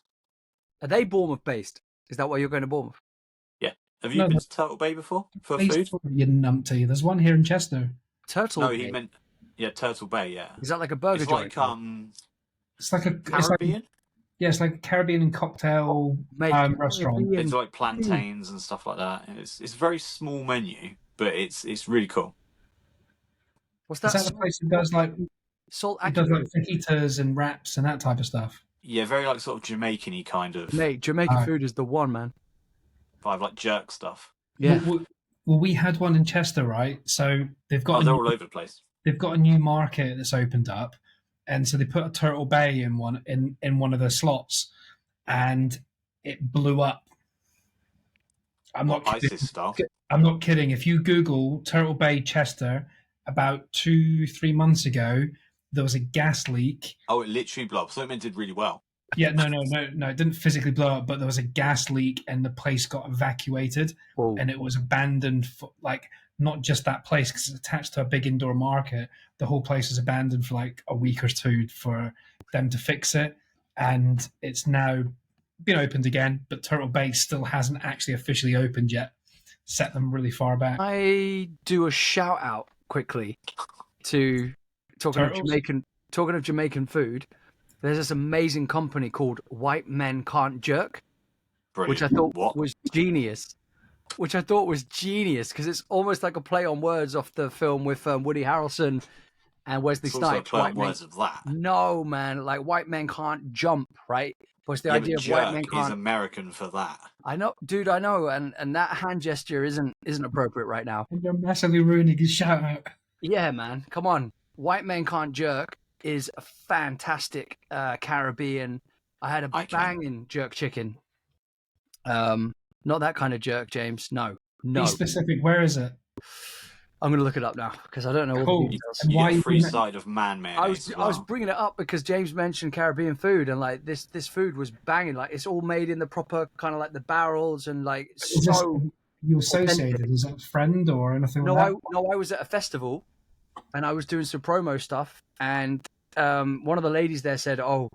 Are they Bournemouth based? Is that why you're going to Bournemouth? Yeah. Have you No, been but- to Turtle Bay before for Please, food? you numpty. There's one here in Chester. Turtle. No, Bay? he meant Turtle Bay. Yeah. Is that like a burger It's joint? like It's like a Caribbean. it's like a Caribbean and cocktail Mate, restaurant. Caribbean- It's like plantains and stuff like that. It's a very small menu, but it's really cool. What's Is that? that the place that does like Salt it does like activated. fajitas and wraps and that type of stuff? Yeah, very like sort of Jamaican-y kind of Mate, Jamaican Alright. food is the one, man. vibe, like jerk stuff. Yeah. Well, we had one in Chester, right? So they've got Oh, they're all over the place. they've got a new market that's opened up, and so they put a Turtle Bay in one of the slots, and it blew up. I'm not kidding. ISIS style. I'm not kidding. If you Google Turtle Bay Chester, about 2-3 months ago, there was a gas leak. Oh, it literally blew up. So it did really well. Yeah, no. It didn't physically blow up, but there was a gas leak, and the place got evacuated, Whoa. and it was abandoned for like not just that place because it's attached to a big indoor market. The whole place was abandoned for like a week or two for them to fix it, and it's now been opened again. But Turtle Bay still hasn't actually officially opened yet. Set them really far back. I do a shout out quickly to talking Turtles? of Jamaican food. There's this amazing company called White Men Can't Jerk, Brilliant. which I thought What? was genius. Because it's almost like a play on words off the film with Woody Harrelson and Wesley It's also a Snipes. play on White Men- words of that. No, man, like white men can't jump, right? But it's the Yeah, idea but of white men jerk can't. is American for that. I know, dude. I know, and that hand gesture isn't appropriate right now. You're massively ruining his shout out. Yeah, man, come on. White Men Can't Jerk is a fantastic Caribbean. I had a banging jerk chicken. Not that kind of jerk, James. No. Be specific. Where is it? I'm gonna look it up now because I don't know all Cool. the details. And You why get you a free bring it- side of man mayonnaise. I was bringing it up because James mentioned Caribbean food and like this food was banging. Like it's all made in the proper kind of like the barrels and like Is this so. you associated? Is it a friend or anything No, like that? I was at a festival and I was doing some promo stuff and one of the ladies there said, "Oh,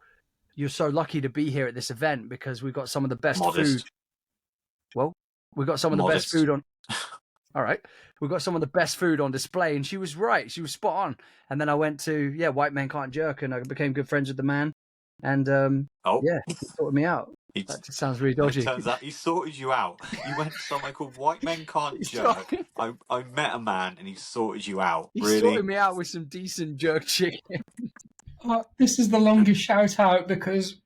you're so lucky to be here at this event because we've got some of the best food." Well, we got some of the best food on. All right, we got some of the best food on display, and she was right. She was spot on. And then I went to White Men Can't Jerk, and I became good friends with the man. And he sorted me out. That just sounds really dodgy. It turns out he sorted you out. You went to somewhere called White Men Can't Jerk. I met a man and he sorted you out. He Really? sorted me out with some decent jerk chicken. Oh, this is the longest shout out because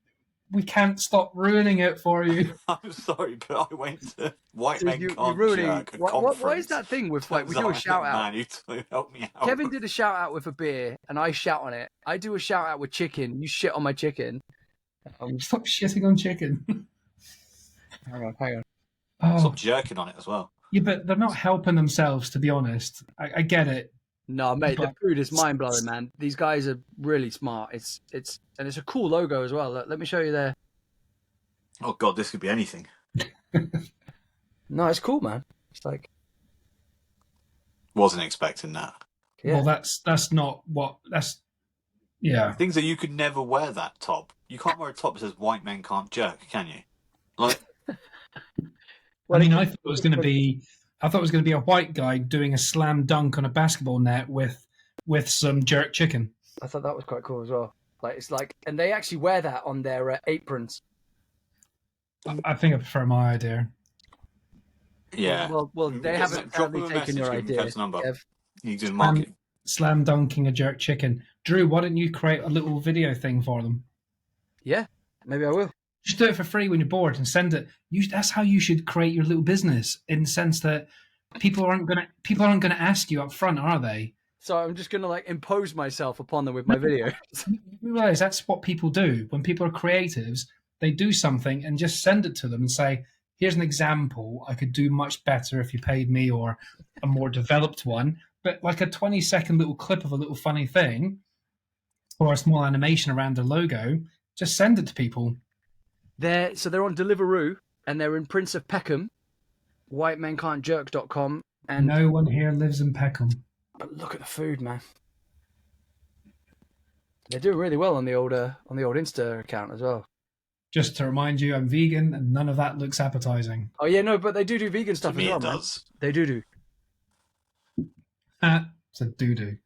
we can't stop ruining it for you. I'm sorry, but I went to White Men You're Can't ruining. Jerk. Why is that thing with like we do a shout out? Man who helped me out. Kevin did a shout out with a beer, and I shout on it. I do a shout out with chicken. You shit on my chicken. Stop shitting on chicken. Hang on. Oh, Stop jerking on it as well. yeah, but they're not helping themselves, to be honest. I get it. No, mate, the But- food is mind blowing, man. These guys are really smart. It's a cool logo as well. Let me show you there. Oh God, this could be anything. No, it's cool, man. It's like Wasn't expecting that. yeah. Well, that's not what that's. Yeah, Things that you could never wear that top. You can't wear a top that says "White Men Can't Jerk," can you? Like, I mean, I thought it was going to be a white guy doing a slam dunk on a basketball net with some jerk chicken. I thought that was quite cool as well. Like it's like, and they actually wear that on their aprons. I think I prefer my idea. yeah. Well, they Drop haven't him a apparently message, taken your give him idea. Kev's number. Kev. You did market. Slam dunking a jerk chicken. Drew, why don't you create a little video thing for them? Yeah, maybe I will. Just do it for free when you're bored and send it. That's how you should create your little business, in the sense that people aren't gonna ask you up front, are they? So I'm just gonna like impose myself upon them with my video. You realize that's what people do when people are creatives. They do something and just send it to them and say, "Here's an example. I could do much better if you paid me, or a more developed one." But like a 20-second little clip of a little funny thing, or a small animation around the logo, just send it to people. They're on Deliveroo and they're in Prince of Peckham, whitemencan'tjerk.com. And No one here lives in Peckham. but look at the food, man. They're doing really well on the old Insta account as well. Just to remind you, I'm vegan and none of that looks appetizing. Oh yeah, no, but they do vegan To stuff me, as well, it man. does. They do. It's a doo-doo.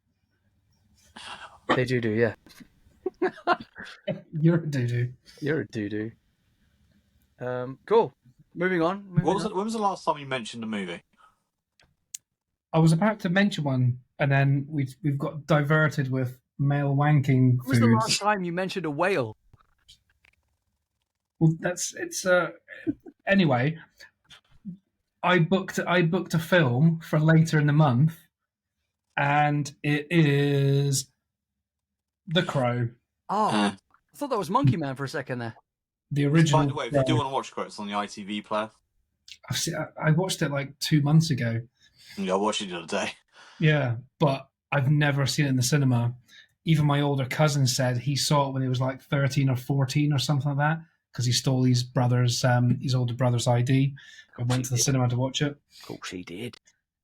They do, yeah. You're a doo-doo. You're a doo-doo. Cool. Moving on. When was the last time you mentioned a movie? I was about to mention one, and then we've got diverted with male wanking When was the last foods. time you mentioned a whale? Well, anyway. I booked a film for later in the month, and it is The Crow, Oh, Uh, I thought that was Monkey Man for a second there. the original. By the way, if you do want to watch Crow, it's on the ITV player. I watched it like 2 months ago. Yeah, I watched it the other day. Yeah, but I've never seen it in the cinema. even my older cousin said he saw it when he was like 13 or 14 or something like that, because he stole his older brother's ID and went to the cinema to watch it. Of course he did.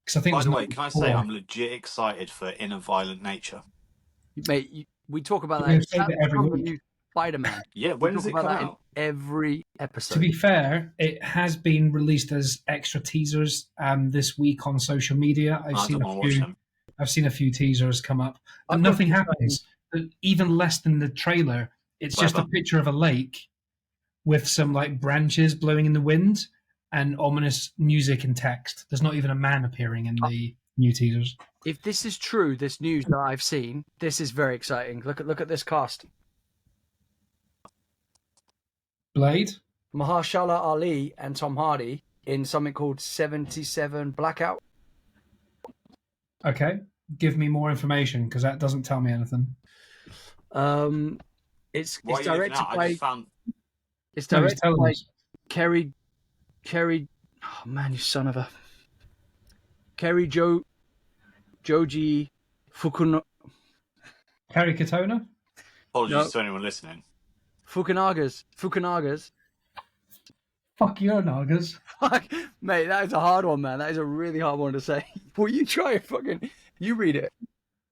Because I think By it the was way, can I say 94. I'm legit excited for Inner Violent Nature? Mate, we talk about We that. say that every From the week. new Spider-Man. Yeah, We when talk does it about come that out? in every episode. To be fair, it has been released as extra teasers this week on social media. I don't want to watch them. I've seen a few teasers come up, but I've got nothing to be happens. Even less than the trailer. It's just a Whatever. picture of a lake with some like branches blowing in the wind and ominous music and text. There's not even a man appearing in the new teasers. If this is true, this news that I've seen, this is very exciting. Look at this cast. Blade? Mahershala Ali and Tom Hardy in something called 77 Blackout. Okay. Give me more information because that doesn't tell me anything. It's Why are you looking directed out? I by just found. it's No, he's directed telling by us. Kerry. Oh man, you son of a. Kerry Joji Fukunaga's. Kerry Katona? Apologies to anyone listening. Fukunaga's. Fuck your Nagas. Fuck, mate, that is a hard one, man. That is a really hard one to say. Will you try it? You read it.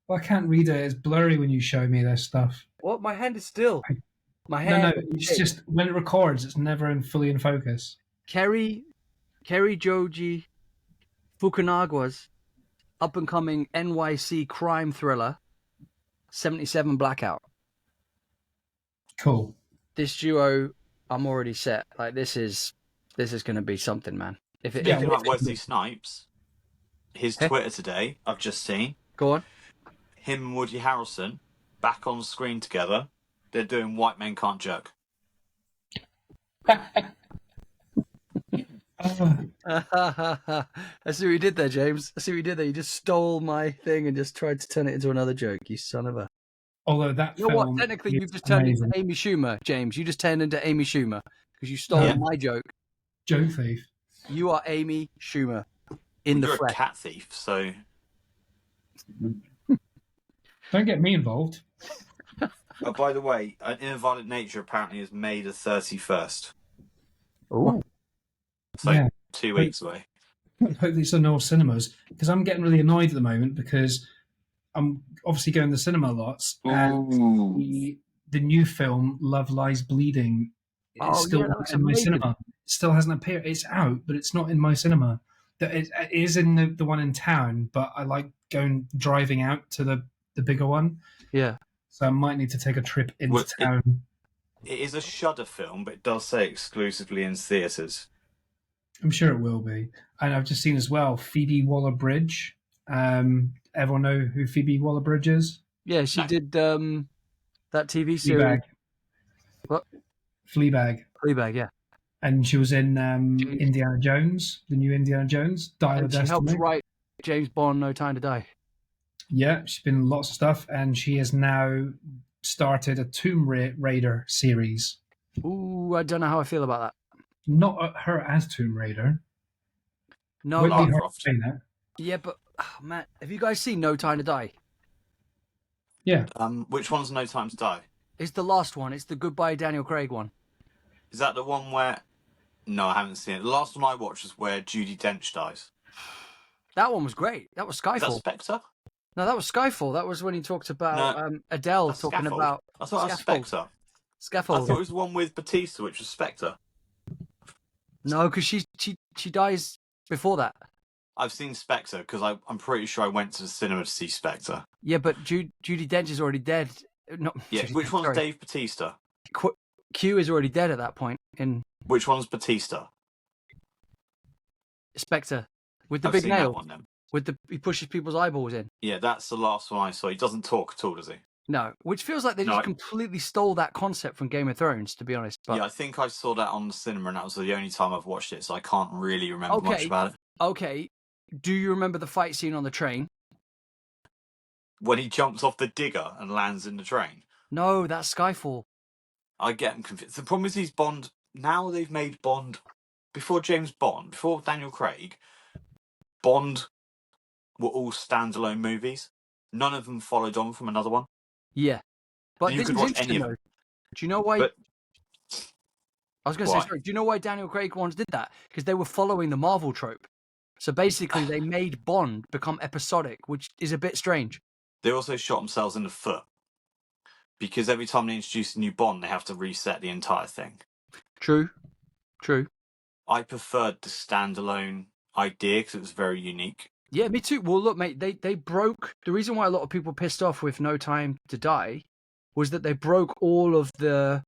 Well, I can't read it. It's blurry when you show me this stuff. What? My hand is still. My No, hand. it's just when it records, it's never fully in focus. Kerry Joji Fukunaga's up and coming NYC crime thriller, 77 Blackout. Cool. This duo, I'm already set. Like this is going to be something, man. If it, Yeah, Speaking well, of Wesley Snipes, his Twitter today, I've just seen go on. him and Woody Harrelson back on screen together. They're doing White Men Can't Joke. I see what you did there, James. I see what you did there. You just stole my thing and just tried to turn it into another joke. You son of a. Although that You know film what? Technically, is you've just turned amazing. into Amy Schumer, James. You just turned into Amy Schumer because you stole Yeah. my joke. Joke thief. You are Amy Schumer in the You're a flesh. cat thief, so Don't get me involved. Oh, by the way, Inner Violent Nature apparently is May the 31st. Oh, So Yeah. 2 weeks away. Hopefully it's on all cinemas because I'm getting really annoyed at the moment because I'm obviously going to the cinema lots and the new film Love Lies Bleeding is Oh, still yeah, that not looks in my amazing. cinema. It still hasn't appeared. It's out, but it's not in my cinema. It is in the one in town, but I like driving out to the bigger one. yeah. So I might need to take a trip into Well, town. It is a Shudder film, but it does say exclusively in theatres. I'm sure it will be. And I've just seen as well Phoebe Waller-Bridge. Everyone know who Phoebe Waller-Bridge is? Yeah, she No. did that TV series. Fleabag. What? Fleabag. Fleabag, yeah. And she was in Indiana Jones, the new Indiana Jones, Dial of And she helped Destiny. write James Bond, No Time to Die. Yeah, she's been in lots of stuff, and she has now started a Tomb Raider series. Ooh, I don't know how I feel about that. Not her as Tomb Raider. No, Wouldn't be Lara her Croft. saying that. yeah, but man, have you guys seen No Time to Die? Yeah, Which one's No Time to Die? It's the last one. It's the Goodbye Daniel Craig one. Is that the one where... No, I haven't seen it. The last one I watched was where Judi Dench dies. That one was great. That was Is that Skyfall. Spectre? No, that was Skyfall. That was when he talked about No, Adele That's talking Scaffold. about I thought that was Scaffold. Spectre. I Scaffold. thought it was the one with Batista, which was Spectre. No, because she dies before that. I've seen Spectre because I'm pretty sure I went to the cinema to see Spectre. Yeah, but Judi Dench is already dead. No, Yeah, Judi which Dench, one's sorry. Dave Batista? Q is already dead at that point in Which one's Batista? Spectre with the I've big seen that nail. one then. He pushes people's eyeballs in. Yeah, that's the last one I saw. He doesn't talk at all, does he? No, which feels like they No, just I- completely stole that concept from Game of Thrones, to be honest. But Yeah, I think I saw that on the cinema, and that was the only time I've watched it, so I can't really remember much Okay. about it. okay, do you remember the fight scene on the train? When he jumps off the digger and lands in the train, No, that's Skyfall. I get him confused. The problem is he's Bond. Now they've made Bond before James Bond, before Daniel Craig. Bond were all standalone movies. None of them followed on from another one. Yeah, but You this could is watch interesting any of though. them. Do you know why? But I was going to say, why? sorry. Do you know why Daniel Craig ones did that? Because they were following the Marvel trope. So basically, they made Bond become episodic, which is a bit strange. They also shot themselves in the foot because every time they introduce a new Bond, they have to reset the entire thing. True. I preferred the standalone idea because it was very unique. Yeah, me too. Well, look, mate, they broke. The reason why a lot of people pissed off with No Time to Die was that they broke all of the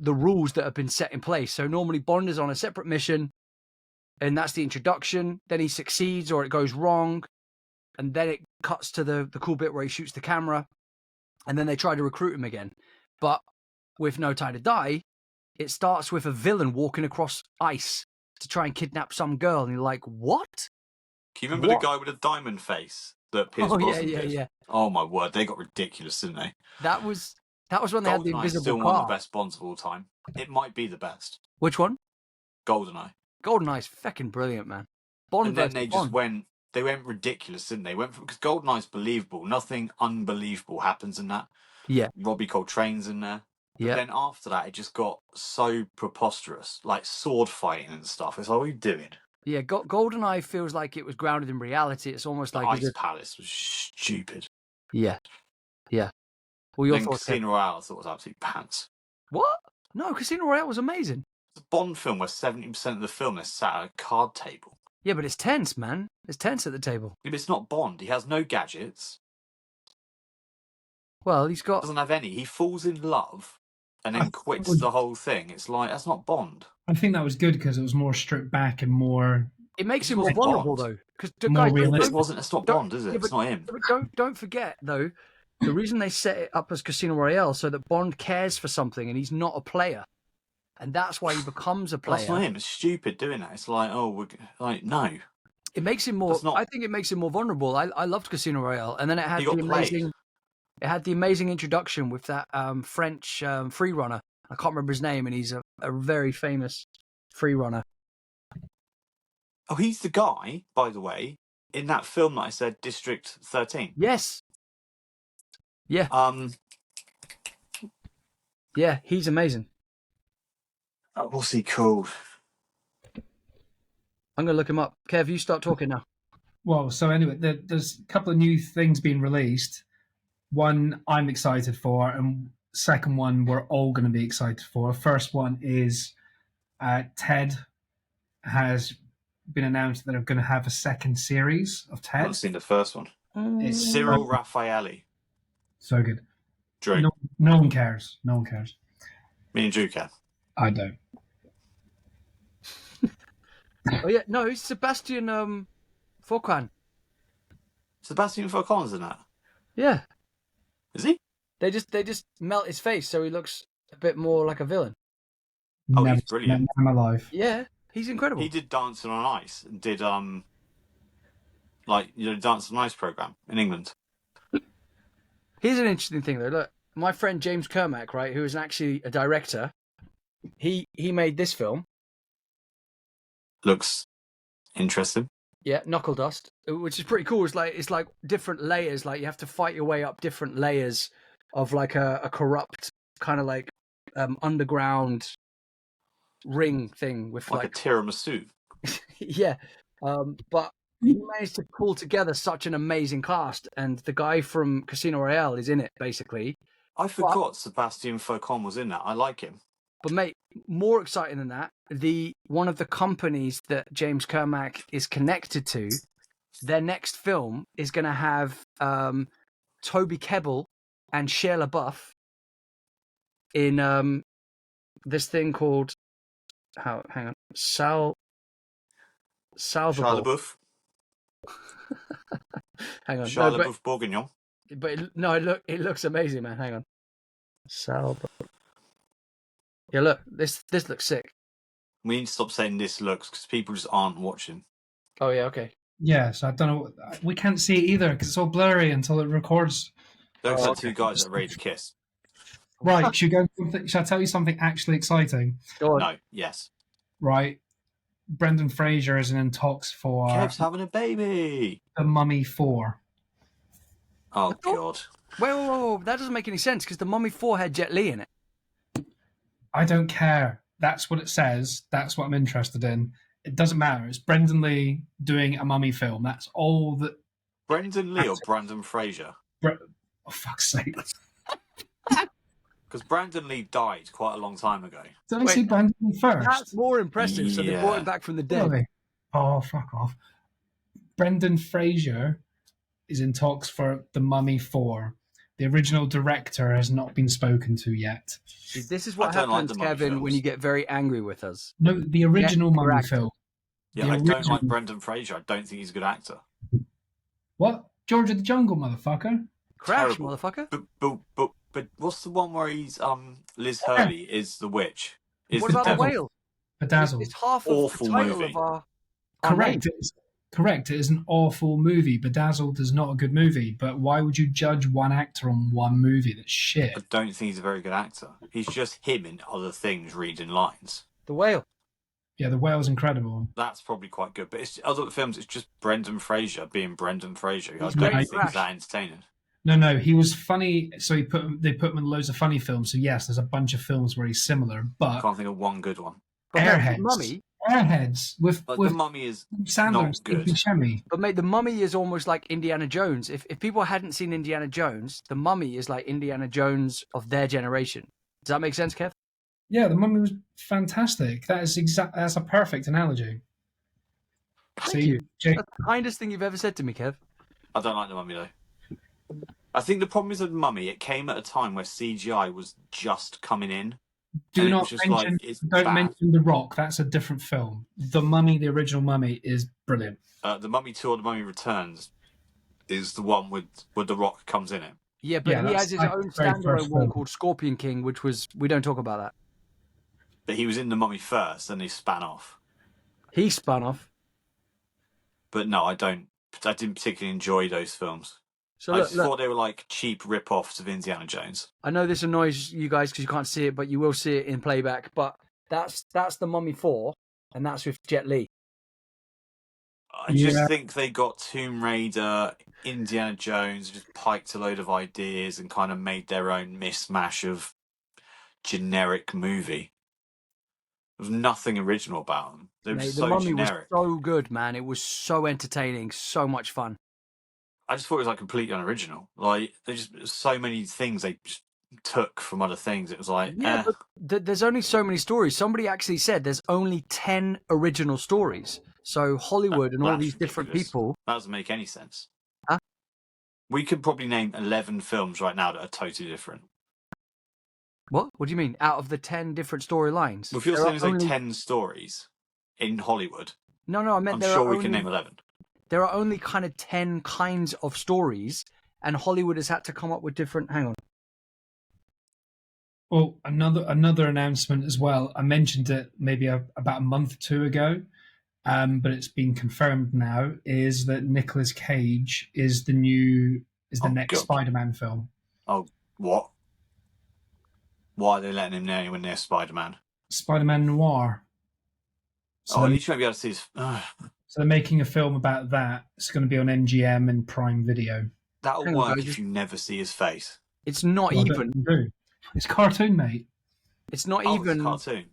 rules that have been set in place. So normally Bond is on a separate mission, and that's the introduction. Then he succeeds or it goes wrong, and then it cuts to the cool bit where he shoots the camera, and then they try to recruit him again. But with No Time to Die, it starts with a villain walking across ice to try and kidnap some girl, and you're like, what? Can you remember the guy with a diamond face that Pierce Brosnan did? Yeah. Oh my word, they got ridiculous, didn't they? That was when they had the GoldenEye is invisible still car. one of the best Bonds of all time. It might be the best. Which one? GoldenEye. GoldenEye's fucking brilliant, man. Bond And then versus they Bond. just went ridiculous, didn't they? Because GoldenEye's believable. Nothing unbelievable happens in that. Yeah. Robbie Coltrane's in there. But Yeah. then after that, it just got so preposterous, like sword fighting and stuff. It's like, what are you doing? Yeah, GoldenEye feels like it was grounded in reality. It's almost The like... Ice Palace was stupid. Yeah. Well, your Then thoughts, Casino Royale I thought was absolute pants. What? No, Casino Royale was amazing. It's a Bond film where 70% of the film is sat at a card table. Yeah, but it's tense, man. It's tense at the table. If it's not Bond, he has no gadgets. Well, he's got... Doesn't have any. He falls in love and then quits the whole thing. It's like, that's not Bond. I think that was good because it was more stripped back and more. It makes It him more wasn't vulnerable, Bond. though. Because More It realistic. wasn't. It's not Don't- Bond, is it? yeah, It's not him. But don't forget, though, the reason they set it up as Casino Royale so that Bond cares for something and he's not a player. And that's why he becomes a player. That's not him. It's stupid doing that. It's like, oh, no. It makes him more... That's not- I think it makes him more vulnerable. I loved Casino Royale. And then it had He got the played. amazing... It had the amazing introduction with that French free runner. I can't remember his name, and he's a very famous free runner. Oh, he's the guy, by the way, in that film that I said, District 13. Yes. Yeah, he's amazing. What's he called? I'm going to look him up. Kev, you start talking now. Well, so anyway, there's a couple of new things being released. One I'm excited for, and second one we're all going to be excited for. First one is Ted has been announced that they're going to have a second series of I Ted. haven't seen the first one. It's Cyril Raffaelli. so good. Drew. No one cares. No one cares. Me and Drew can. I don't. Oh, yeah. No, it's Sebastian Foucan. Sebastian Foucan's in that. Yeah. Is he? They just melt his face so he looks a bit more like a villain. Oh, Never he's brilliant. seen him alive. Yeah, he's incredible. He did Dancing on Ice and did Dancing on Ice program in England. Here's an interesting thing, though. Look, my friend James Kermack, right, who is actually a director, he made this film. Looks interesting. Yeah, Knuckle Dust, which is pretty cool. It's like different layers. Like you have to fight your way up different layers of like a corrupt kind of like underground ring thing with Like a tiramisu. yeah. But he managed to pull together such an amazing cast, and the guy from Casino Royale is in it basically. I forgot Sebastian Foucan was in that. I like him. But mate, more exciting than that, one of the companies that James Kermack is connected to, their next film is going to have Toby Kebbell and Shia LaBeouf in this thing called hang on, Salvable. Shia LaBeouf. Hang on, Shia no, LaBeouf Bourguignon. but it looks amazing, man. Hang on, Salvable. Yeah, look, this looks sick. We need to stop saying this looks because people just aren't watching. Oh yeah, okay. Yeah, so I don't know. We can't see it either because it's all blurry until it records. Those Oh, are okay. two guys that are ready to kiss. Right, should I tell you something actually exciting? Go on. No, yes. Right, Brendan Fraser is in talks for Kev's having a baby. The Mummy 4. Oh, God. Wait, that doesn't make any sense because the Mummy 4 had Jet Li in it. I don't care. That's what it says. That's what I'm interested in. It doesn't matter. It's Brendan Lee doing a mummy film. That's all that. Brendan Lee or Brandon Fraser? Oh, fuck's sake. Because Brandon Lee died quite a long time ago. Did I Wait, see Brendan Lee first? That's more impressive. So they brought Yeah. him back from the dead. Really? Oh, fuck off. Brendan Fraser is in talks for The Mummy 4. The original director has not been spoken to yet. See, this is what I don't like happens, the Mummy Kevin, when films. you get very angry with us. No, the original Mummy correct. film. Yeah, The I don't original- like Brendan Fraser. I don't think he's a good actor. What? George of the Jungle, motherfucker. Crash, Terrible. motherfucker. But what's the one where he's Liz Hurley is the witch? Is What the about the devil? whale? Bedazzled. It's half of Awful the title movie. of our Correct. name. Correct. It is an awful movie. Bedazzled is not a good movie. But why would you judge one actor on one movie that's shit? I don't think he's a very good actor. He's just him in other things reading lines. The whale. Yeah, The Whale's incredible. That's probably quite good. But it's other films. It's just Brendan Fraser being Brendan Fraser. I He's don't great in think it's Crash. that entertaining. No, he was funny. So they put him in loads of funny films. So yes, there's a bunch of films where he's similar. I But can't think of one good one. But mate, Airheads, the Mummy. Airheads with But with The Mummy is Sandler not and Steve good. Buscemi. But mate, the Mummy is almost like Indiana Jones. If people hadn't seen Indiana Jones, the Mummy is like Indiana Jones of their generation. Does that make sense, Kev? Yeah, The Mummy was fantastic. That's a perfect analogy. Thank you. Jake, That's the kindest thing you've ever said to me, Kev. I don't like The Mummy though. I think the problem is with The Mummy. It came at a time where CGI was just coming in. do and it not was just mention. like, it's Don't bad. mention The Rock. That's a different film. The Mummy, the original Mummy, is brilliant. The Mummy 2 or The Mummy Returns is the one with The Rock comes in it. Yeah, but Yeah, he that's has his like own the very standalone first one film. called Scorpion King, which was we don't talk about that. But he was in The Mummy first, and he span off. He spun off. But no, I didn't particularly enjoy those films. So I look, just look, thought they were like cheap rip-offs of Indiana Jones. I know this annoys you guys because you can't see it, but you will see it in playback. But that's the Mummy 4, and that's with Jet Li. I just Yeah. think they got Tomb Raider, Indiana Jones, just piked a load of ideas and kind of made their own mishmash of generic movie. There was nothing original about them. They were Mate, just the so Mummy generic. was so good, man. It was so entertaining, so much fun. I just thought it was like completely unoriginal. Like so many things they just took from other things. It was like, Yeah, but there's only so many stories. Somebody actually said there's only 10 original stories. So Hollywood and all That's these different ridiculous. people. That doesn't make any sense. Huh? We could probably name 11 films right now that are totally different. What? What do you mean? Out of the 10 different storylines? Well, if you're There saying are there's like only- 10 stories in Hollywood, No, I meant I'm there sure are we only, can name 11. there are only kind of 10 kinds of stories, and Hollywood has had to come up with different. Hang on. Well, another announcement as well. I mentioned it maybe about a month or two ago, but it's been confirmed now. Is that Nicolas Cage is the Oh, next God. Spider-Man film? Oh, what? Why are they letting him anywhere near Spider-Man? Spider-Man Noir. So, Oh, at they're, least you won't be able to see his... so they're making a film about that. It's going to be on MGM and Prime Video. That'll Hang on, work guys. if you never see his face. It's not Well, I even. bet you do. It's cartoon, mate. It's not Oh, it's a even. cartoon.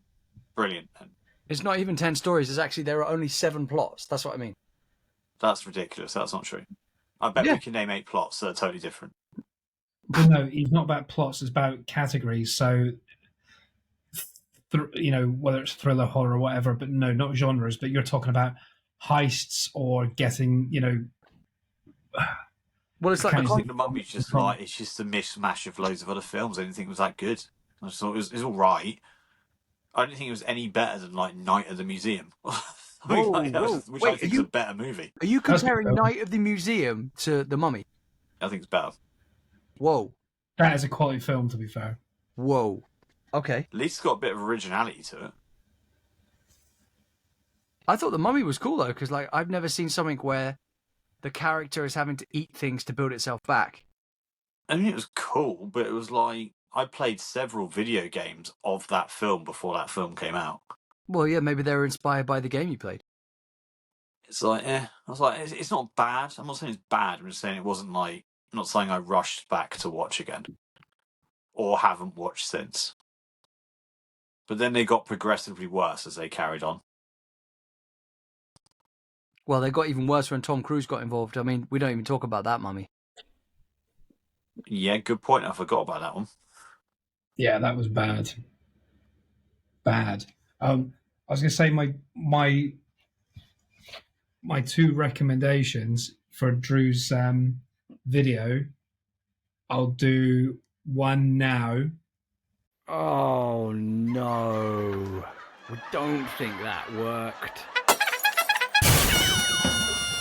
Brilliant. It's not even 10 stories. It's actually there are only 7 plots. That's what I mean. That's ridiculous. That's not true. I bet Yeah. we can name 8 plots that are totally different. But no, it's not about plots. It's about categories. So, whether it's thriller, horror, or whatever. But no, not genres. But you're talking about heists or getting, Well, it's like Can I the you think The Mummy's just like, it's just a mishmash of loads of other films. I didn't think it was that good. I just thought it was all right. I didn't think it was any better than like Night at the Museum. Whoa, which I wait, think is a better movie. Are you That's comparing good, though. Night of the Museum to The Mummy? I think it's better. Whoa. that is a quality film. To be fair, Whoa. Okay. At least it's got a bit of originality to it. I thought The Mummy was cool, though, because like I've never seen something where the character is having to eat things to build itself back. I mean, it was cool, but it was like I played several video games of that film before that film came out. Well, yeah, maybe they were inspired by the game you played. It's like, I was like, it's not bad. I'm not saying it's bad. I'm just saying it wasn't like not something I rushed back to watch again, or haven't watched since. But then they got progressively worse as they carried on. Well, they got even worse when Tom Cruise got involved. I mean, we don't even talk about that, mummy. Yeah, good point. I forgot about that one. Yeah, that was bad. Bad. I was going to say my two recommendations for Drew's video. I'll do one now. Oh no. We don't think that worked.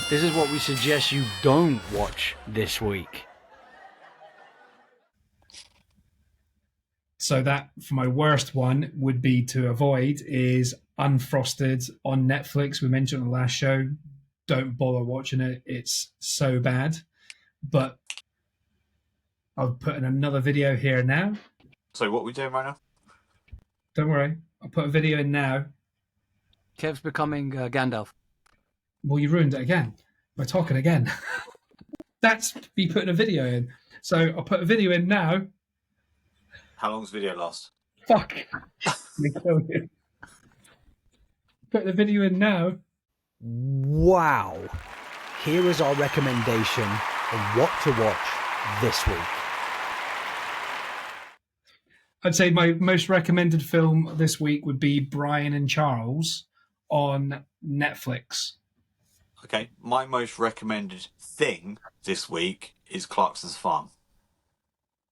This is what we suggest you don't watch this week. So that, for my worst one, would be to avoid is Unfrosted on Netflix. We mentioned on the last show. Don't bother watching it. It's so bad. But I'll put in another video here now. So what are we doing right now? Don't worry. I'll put a video in now. Kev's becoming Gandalf. Well, you ruined it again by talking again. That's me putting a video in. So I'll put a video in now. How long's video last? Fuck. Me kill you. Put the video in now. Wow. Here is our recommendation on what to watch this week. I'd say my most recommended film this week would be Brian and Charles on Netflix. Okay, my most recommended thing this week is Clarkson's Farm.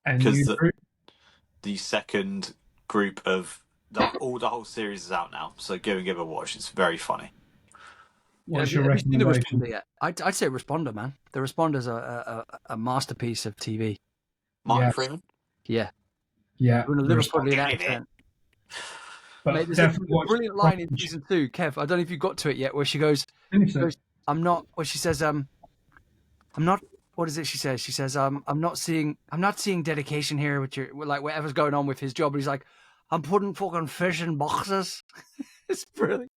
And Because you, the second group of the whole series is out now, so go and give it a watch. It's very funny. what's Have your you seen The recommendation? Responder yet? I'd say Responder, man. The Responder's a masterpiece of TV. Martin Yeah. Freeman. Yeah. Yeah, Doing a The Liverpoolian Responder. accent. but Mate, there's definitely a watch brilliant line in Brian- season 2, Kev. I don't know if you got to it yet, where she goes, Finish it. I'm not, well, she says, I'm not, what is it she says? She says, I'm not seeing dedication here with your, like, whatever's going on with his job. And he's like, I'm putting fucking fish in boxes. It's brilliant.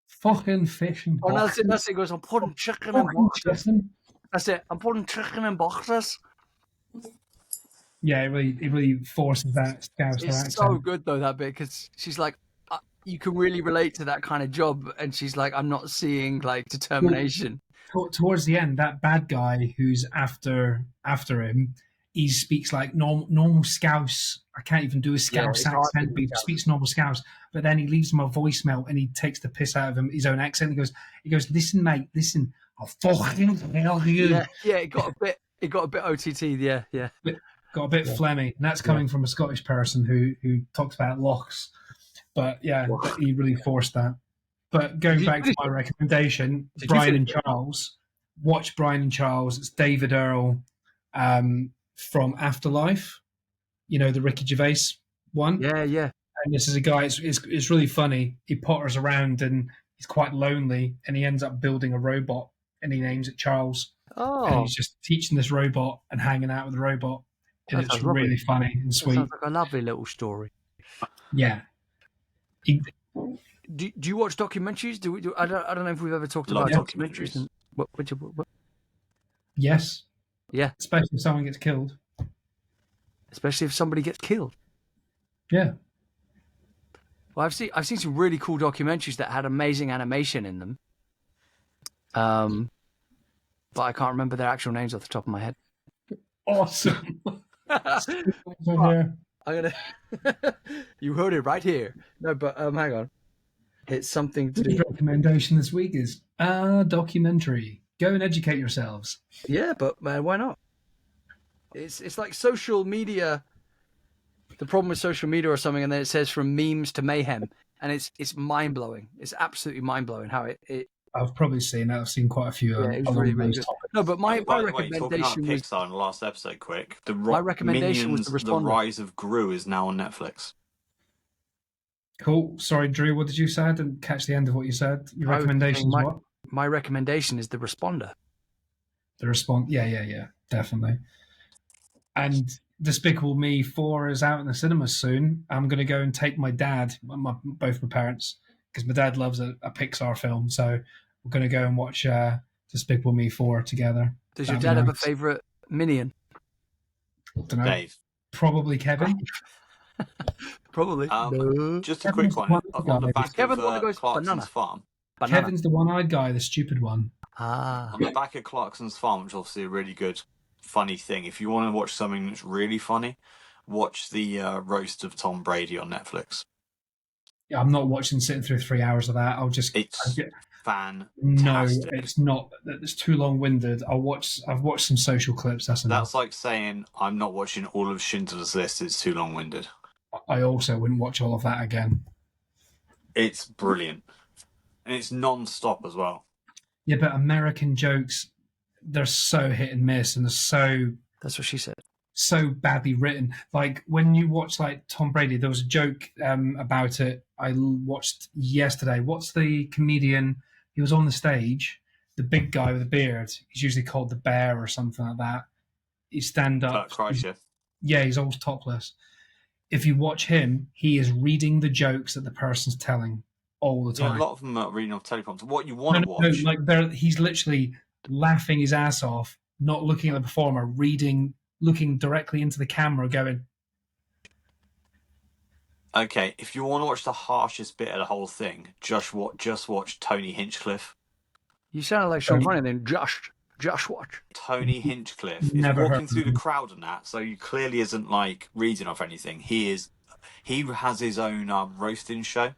Fucking fish and Oh, no, boxes. that's it. He goes, I'm putting chicken in Fucking boxes. chicken. That's it. I'm putting chicken in boxes. Yeah, it really forces that Scouse It's accent. so good, though, that bit, because she's like, you can really relate to that kind of job. And she's like, I'm not seeing, like, determination. Towards the end, that bad guy who's after him, he speaks like normal Scouse. I can't even do a Scouse it's hard to accent, do but he Scouse. speaks normal Scouse. But then he leaves him a voicemail and he takes the piss out of him, his own accent. He goes, listen, mate, listen, I'll fucking tell you. Yeah, it got a bit OTT, yeah. Got a bit phlegmy, and that's coming from a Scottish person who talks about locks. But yeah, but he really forced that. But going Did you back to finish my it? recommendation, Did you Brian and finish it? Charles. Watch Brian and Charles. It's David Earl from Afterlife. You know, the Ricky Gervais one. Yeah. And this is a guy. It's really funny. He potters around and he's quite lonely, and he ends up building a robot, and he names it Charles. And Oh, he's just teaching this robot and hanging out with the robot, and That it's sounds lovely. really funny and that sweet. sounds like a lovely little story. Yeah. He, Do you watch documentaries? I don't know if we've ever talked Love about documentaries. documentaries. And, what? yes. Yeah, Especially if someone gets killed. especially if somebody gets killed. Yeah. Well, I've seen some really cool documentaries that had amazing animation in them. But I can't remember their actual names off the top of my head. Awesome. I'm gonna. You heard it right here. No, but hang on. It's something to The do. recommendation this week is a documentary. Go and educate yourselves. Yeah, but man, why not? It's like social media. The problem with social media or something, and then it says from memes to mayhem, and it's mind blowing. It's absolutely mind blowing how it. I've probably seen that. I've seen quite a few Yeah, it was along really, really those good. topics. No, but my By the way, talking about recommendation was Pixar in the last episode, quick. My recommendation was Minions, The The Responder. Rise of Gru is now on Netflix. Cool. Sorry, Drew, what did you say? I didn't catch the end of what you said. Your I was recommendation is saying what? my recommendation is The Responder. The response. Yeah. Definitely. And Despicable Me 4 is out in the cinemas soon. I'm going to go and take my dad, both my parents, because my dad loves a Pixar film. So we're going to go and watch Despicable Me 4 together. Does your That'd be dad have a nice. favorite minion? Don't know. Dave. Probably Kevin. Probably. No. Just a Kevin's quick the one. one-eyed On the guy. back Kevin of the one that goes Clarkson's banana. farm. Banana. Kevin's the one-eyed guy, the stupid one. Ah. On the back of Clarkson's farm, which is obviously a really good, funny thing. If you want to watch something that's really funny, watch the roast of Tom Brady on Netflix. Yeah, I'm not sitting through 3 hours of that. It's fantastic. No, it's not. It's too long-winded. I've watched some social clips. That's enough. That's like saying I'm not watching all of Schindler's List. It's too long-winded. I also wouldn't watch all of that again. It's brilliant, and it's non-stop as well. Yeah, but American jokes, they're so hit and miss, and they're That's what she said. so badly written. Like when you watch like Tom Brady, there was a joke about it I watched yesterday. What's the comedian? He was on the stage, the big guy with the beard. He's usually called the Bear or something like that. He stand up. Kreischer. Yeah, he's always topless. If you watch him, he is reading the jokes that the person's telling all the time. Yeah, a lot of them are reading off teleprompter. What you want to watch? No, like he's literally laughing his ass off, not looking at the performer, reading, looking directly into the camera, going. Okay, if you want to watch the harshest bit of the whole thing, just watch Tony Hinchcliffe. You sounded like Sean Connery then. Just watch. Tony Hinchcliffe is Never walking heard through of the him. crowd and that, so he clearly isn't like reading off anything. He has his own roasting show.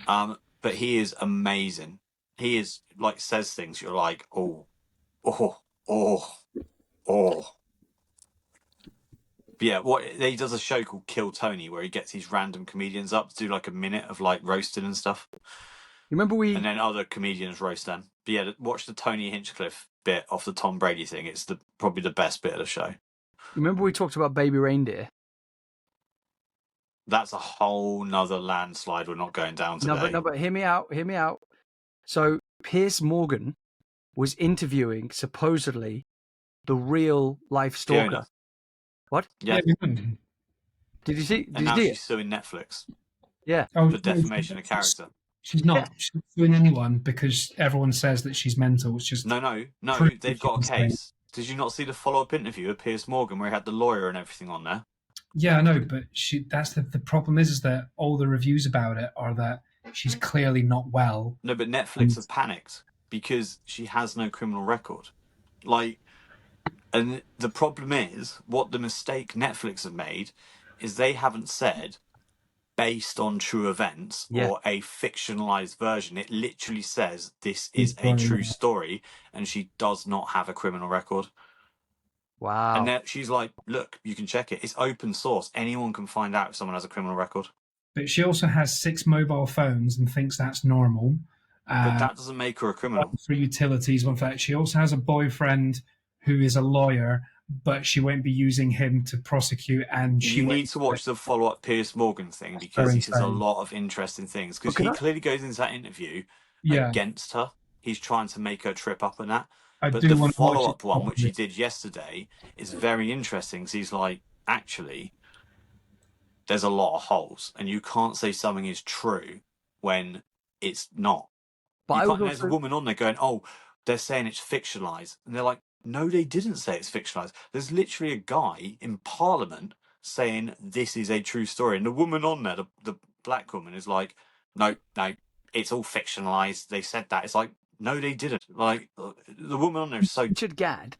But he is amazing. He is like says things you're like, oh. But yeah, he does a show called Kill Tony where he gets these random comedians up to do like a minute of like roasting and stuff. You remember and then other comedians roast them. But yeah, watch the Tony Hinchcliffe bit off the Tom Brady thing. It's probably the best bit of the show. You remember we talked about Baby Reindeer? That's a whole nother landslide we're not going down today. No, but hear me out. So Piers Morgan was interviewing supposedly the real life stalker. Fiona. What? Yeah. Did you see? And now she's suing Netflix Yeah. for defamation of character. She's not. She's not suing anyone because everyone says that she's mental. It's just No. They've got a case. Did you not see the follow-up interview of Piers Morgan where he had the lawyer and everything on there? Yeah, I know, but that's the problem is that all the reviews about it are that she's clearly not well. No, but Netflix have panicked because she has no criminal record. And the problem is, what the mistake Netflix have made is they haven't said based on true events or a fictionalized version. It literally says this is a true story and she does not have a criminal record. Wow. And then she's like, look, you can check it. It's open source. Anyone can find out if someone has a criminal record. But she also has 6 mobile phones and thinks that's normal. But that doesn't make her a criminal. For utilities, one fact. She also has a boyfriend who is a lawyer, but she won't be using him to prosecute. And you need to watch the follow-up Piers Morgan thing because he says a lot of interesting things. Because he clearly goes into that interview against her. He's trying to make her trip up and that. But the follow-up one, which he did yesterday, is very interesting. Because he's like, actually, there's a lot of holes, and you can't say something is true when it's not. But there's a woman on there going, "Oh, they're saying it's fictionalized," and they're like, "No, they didn't say it's fictionalized." There's literally a guy in Parliament saying this is a true story, and the woman on there, the black woman, is like, "No, it's all fictionalized. They said that." It's like, no, they didn't. Like the woman on there is so. Richard Gadd.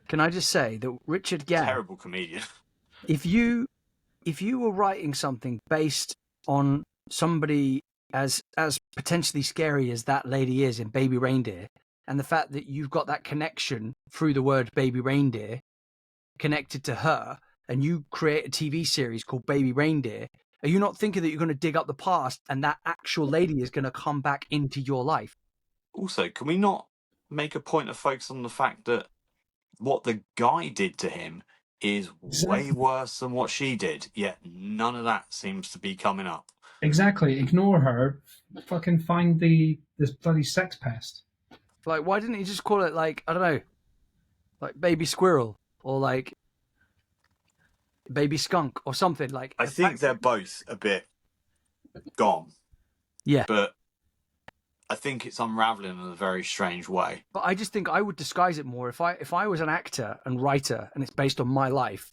Can I just say that Richard Gadd, terrible comedian. If you were writing something based on somebody as potentially scary as that lady is in Baby Reindeer, and the fact that you've got that connection through the word Baby Reindeer connected to her, and you create a TV series called Baby Reindeer, are you not thinking that you're going to dig up the past and that actual lady is going to come back into your life? Also, can we not make a point of focus on the fact that what the guy did to him is way worse than what she did, yet none of that seems to be coming up. Exactly. Ignore her. Fucking find this bloody sex pest. Like, why didn't he just call it, like, I don't know, like Baby Squirrel or like Baby Skunk or something? Like, I think they're both a bit gone. Yeah. But I think it's unraveling in a very strange way. But I just think I would disguise it more if I was an actor and writer and it's based on my life.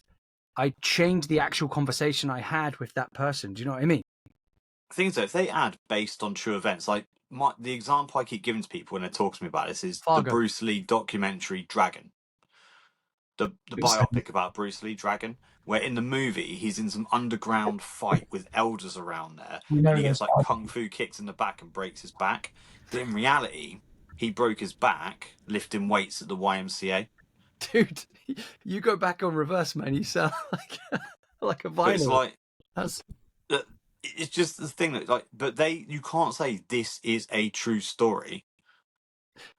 I'd change the actual conversation I had with that person. Do you know what I mean? I think so. If they add based on true events, like the example I keep giving to people when they talk to me about this is Fargo. the Bruce Lee documentary Dragon. The biopic about Bruce Lee, Dragon, where in the movie he's in some underground fight with elders around there, and he gets like kung fu kicks in the back and breaks his back. But in reality, he broke his back lifting weights at the YMCA. Dude, you go back on reverse, man. You sound like a But it's vinyl. like That's it's just the thing that like, but you can't say this is a true story,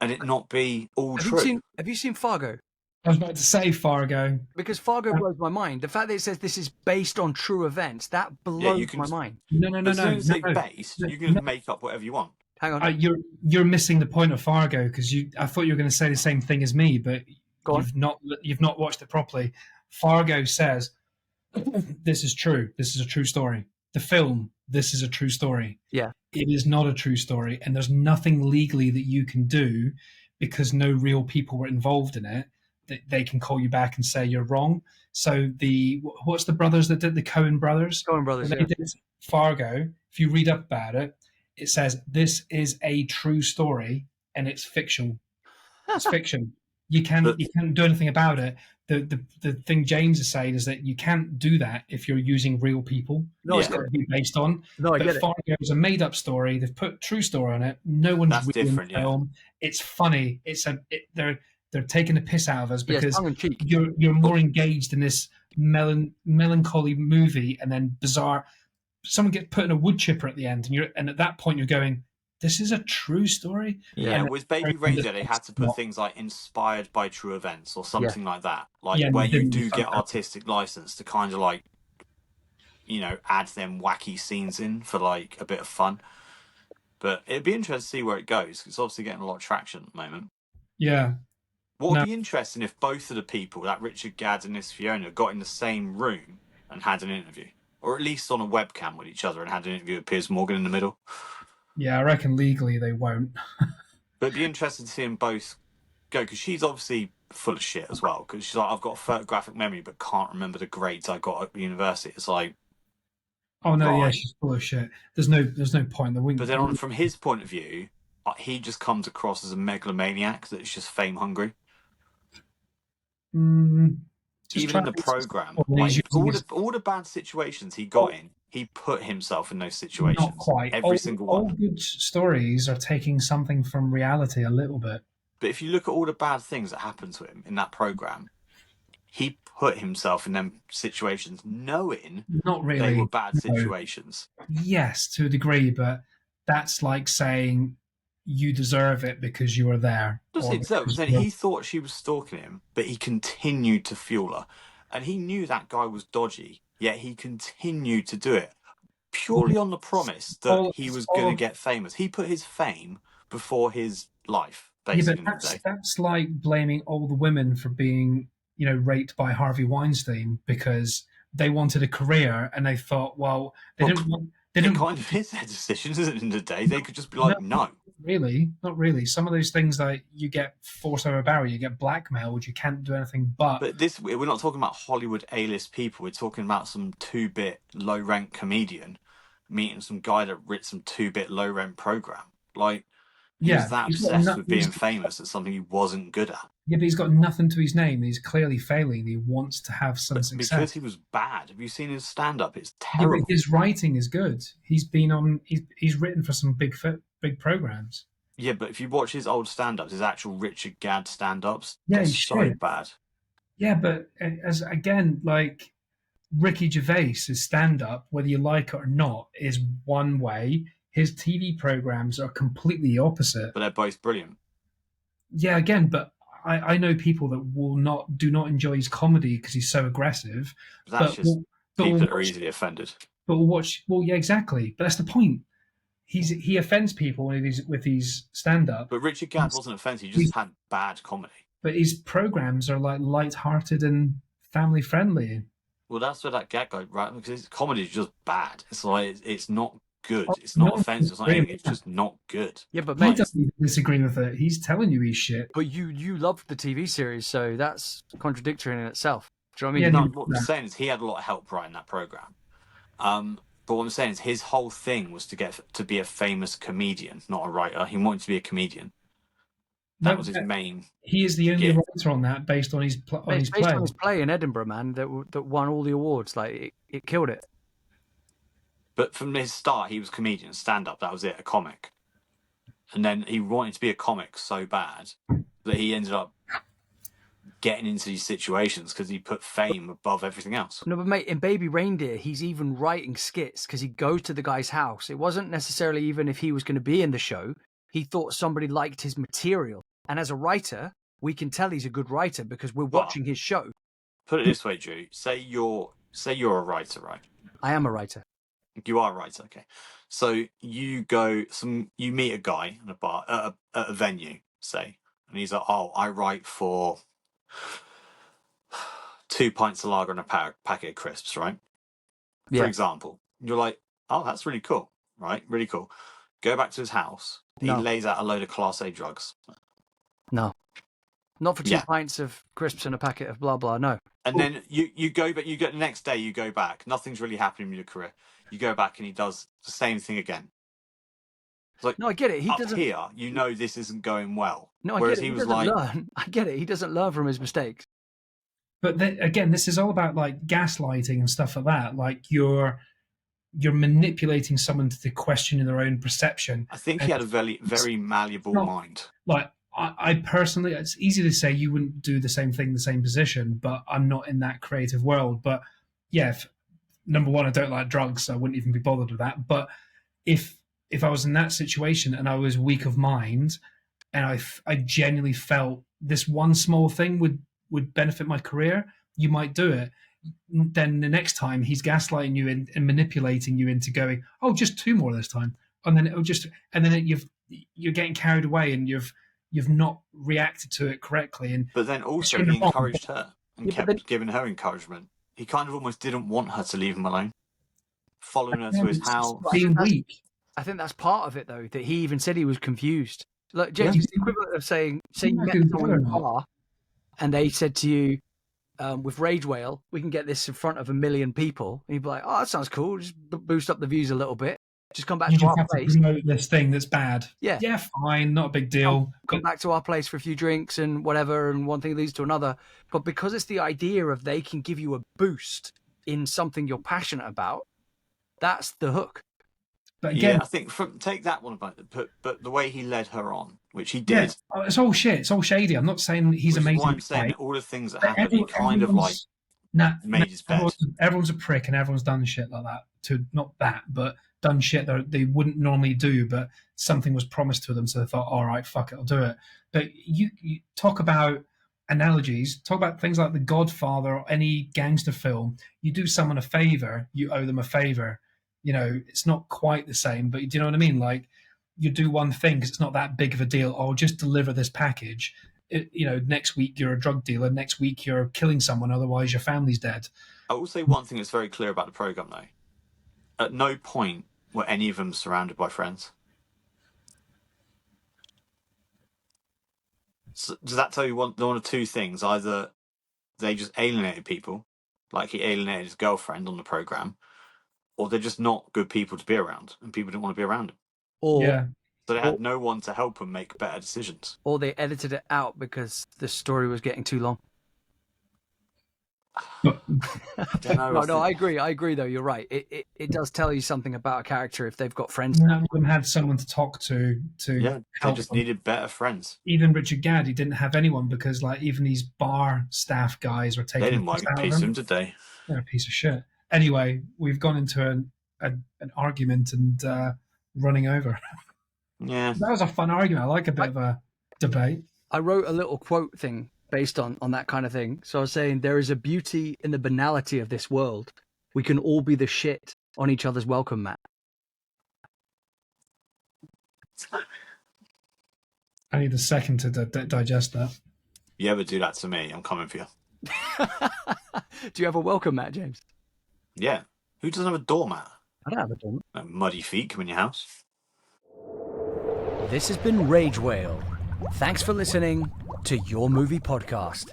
and it not be all true. Have you seen Fargo? I was about to say Fargo. Because Fargo blows my mind. The fact that it says this is based on true events, that blows my mind. No. As soon as it's based, you can make up whatever you want. Hang on. You're missing the point of Fargo because I thought you were going to say the same thing as me, but Go on. you've not watched it properly. Fargo says this is true. This is a true story. The film, this is a true story. Yeah. It is not a true story, and there's nothing legally that you can do because no real people were involved in it. That they can call you back and say you're wrong. So what's the brothers that did the Coen brothers? Coen brothers. When they did Fargo. If you read up about it, it says this is a true story and it's fiction. It's fiction. You can't do anything about it. The thing James is saying is that you can't do that if you're using real people. No, It's got to be based on. No, I but get it. Fargo is a made up story. They've put true story on it. No one's That's reading different, the film. It's funny. They're taking the piss out of us because tongue in cheek. you're more engaged in this melancholy movie, and then bizarre. Someone gets put in a wood chipper at the end, and at that point you're going, "This is a true story." Yeah, And with Baby Reindeer, they had to put things like inspired by true events or something like that, where you do get artistic license to kind of like, add them wacky scenes in for like a bit of fun. But it'd be interesting to see where it goes. It's obviously getting a lot of traction at the moment. Yeah. What would be interesting if both of the people, that Richard Gadd and this Fiona, got in the same room and had an interview, or at least on a webcam with each other and had an interview with Piers Morgan in the middle. Yeah, I reckon legally they won't. But it'd be interesting to see them both go, because she's obviously full of shit as well, because she's like, I've got a photographic memory but can't remember the grades I got at university. It's like, oh no, right. Yeah, she's full of shit. There's no point. But then from his point of view, he just comes across as a megalomaniac that's just fame hungry. Even in the program, all the bad situations he got in, he put himself in those situations. Not quite. Every single one. All good stories are taking something from reality a little bit. But if you look at all the bad things that happened to him in that program, he put himself in them situations knowing not really they were bad situations. Yes, to a degree, but that's like saying you deserve it because you were there. He thought she was stalking him, but he continued to fuel her. And he knew that guy was dodgy, yet he continued to do it purely on the promise that he was going to get famous. He put his fame before his life, basically. Yeah, but that's like blaming all the women for being, raped by Harvey Weinstein because they wanted a career and they thought, well, they didn't kind of is their decision, isn't it? At the end of the day, they could just be like, no. Really, not really. Some of those things that you get forced over a barrel, you get blackmailed, you can't do anything but. But we're not talking about Hollywood A-list people. We're talking about some 2-bit low-rent comedian meeting some guy that writ some 2-bit low-rent program. Like, he was that obsessed with being famous at something he wasn't good at. Yeah, but he's got nothing to his name. He's clearly failing. He wants to have some success. Because he was bad. Have you seen his stand-up? It's terrible. Yeah, but his writing is good. He's been on. He's written for some big programs. Yeah, but if you watch his old stand-ups, his actual Richard Gadd stand-ups, they're so bad. Yeah, but as again, like Ricky Gervais's stand-up, whether you like it or not, is one way. His TV programs are completely opposite. But they're both brilliant. Yeah, again, but I know people that do not enjoy his comedy because he's so aggressive. That's just people that are easily offended. But yeah, exactly. But that's the point. He offends people with his stand-up. But Richard Gadd wasn't offensive. He just had bad comedy. But his programs are like light-hearted and family-friendly. Well, that's where that gag goes, right? Because his comedy is just bad. It's like it's not good. Oh, It's not no, offensive. It's not anything. It's just not good. Yeah, but He mate, doesn't even disagree with it. He's telling you he's shit. but you loved the TV series, so that's contradictory in itself. Do you know what I Yeah, mean? No, what I'm saying is he had a lot of help writing that program. But what I'm saying is his whole thing was to get to be a famous comedian, not a writer. He wanted to be a comedian. That was his main. He is the only Yeah. writer on that, based on his Mate, on his it's based play. on his play in Edinburgh, man, that won all the awards. Like it killed it. But from his start, he was a comedian, stand-up. That was it, a comic. And then he wanted to be a comic so bad that he ended up getting into these situations because he put fame above everything else. No, but mate, in Baby Reindeer, he's even writing skits because he goes to the guy's house. It wasn't necessarily even if he was going to be in the show. He thought somebody liked his material. And as a writer, we can tell he's a good writer because we're watching his show. Put it this way, Drew. Say you're a writer, right? I am a writer. You are a writer, okay. So you meet a guy in a bar at a venue, say, and he's like, "Oh, I write for 2 pints of lager and a packet of crisps," right? Yeah. For example, you're like, "Oh, that's really cool, right? Really cool." Go back to his house. No. He lays out a load of Class A drugs. No. Not for 2 Yeah. pints of crisps and a packet of blah, blah, no. And then you go, but you get the next day, you go back. Nothing's really happening in your career. You go back and he does the same thing again. It's like, No, I get it. He up doesn't. here, you know this isn't going well. No, I Whereas get it. he He was doesn't like, learn. I get it. He doesn't learn from his mistakes. But then, again, this is all about like gaslighting and stuff like that. Like you're manipulating someone to question their own perception. I think he had a very, very malleable mind. Like I personally, it's easy to say you wouldn't do the same thing, the same position, but I'm not in that creative world. But yeah, number one, I don't like drugs, so I wouldn't even be bothered with that. But if I was in that situation and I was weak of mind, and I genuinely felt this one small thing would benefit my career, you might do it. Then the next time he's gaslighting you and manipulating you into going, oh, just 2 more this time, and then you're getting carried away and you've not reacted to it correctly. And But then also he encouraged her and kept giving her encouragement. He kind of almost didn't want her to leave him alone, following her to his house. being weak. I think that's part of it, though, that he even said he was confused. Like, James, it's the equivalent of saying you met someone in a bar and they said to you, with Rage Whale, we can get this in front of 1 million people. And you'd be like, oh, that sounds cool. Just boost up the views a little bit. Just come back You to just our have to place. promote this thing that's bad. Yeah. Yeah, fine, not a big deal. Come back to our place for a few drinks and whatever, and one thing leads to another. But because it's the idea of they can give you a boost in something you're passionate about, that's the hook. But again, Yeah, I think take that one about but the way he led her on, which he did. yeah, it's all shit. It's all shady. I'm not saying he's Which is amazing. why I'm saying right? all the things that But happened, he kind of like made his bed. Everyone's a prick and everyone's done shit like that. To not that, but done shit that they wouldn't normally do, but something was promised to them, so they thought, all right, fuck it, I'll do it. But you talk about analogies, talk about things like The Godfather or any gangster film. You do someone a favor, you owe them a favor. You know, it's not quite the same, but do you know what I mean? Like, you do one thing because it's not that big of a deal. Oh, just deliver this package. Next week you're a drug dealer. Next week you're killing someone. Otherwise, your family's dead. I will say one thing that's very clear about the program, though. At no point were any of them surrounded by friends. So does that tell you one of 2 things? Either they just alienated people, like he alienated his girlfriend on the program, or they're just not good people to be around, and people didn't want to be around them. Or Yeah. So they had no one to help them make better decisions. or they edited it out because the story was getting too long. I don't know. No, I agree, though. You're right. It does tell you something about a character if they've got friends. None of them had someone to talk to Yeah, they help just them. needed better friends. Even Richard Gadd, he didn't have anyone because, like, even these bar staff guys were taking They didn't the want piss a out of piece of him. him, did they? They're a piece of shit. Anyway, we've gone into an argument and running over. Yeah. That was a fun argument. I like a bit of a debate. I wrote a little quote thing based on that kind of thing. So I was saying there is a beauty in the banality of this world. We can all be the shit on each other's welcome mat. I need a second to digest that. If you ever do that to me, I'm coming for you. Do you have a welcome mat, James? Yeah. Who doesn't have a doormat? I don't have a dormant. Muddy feet come in your house. This has been Rage Whale. Thanks for listening to Your Movie Podcast.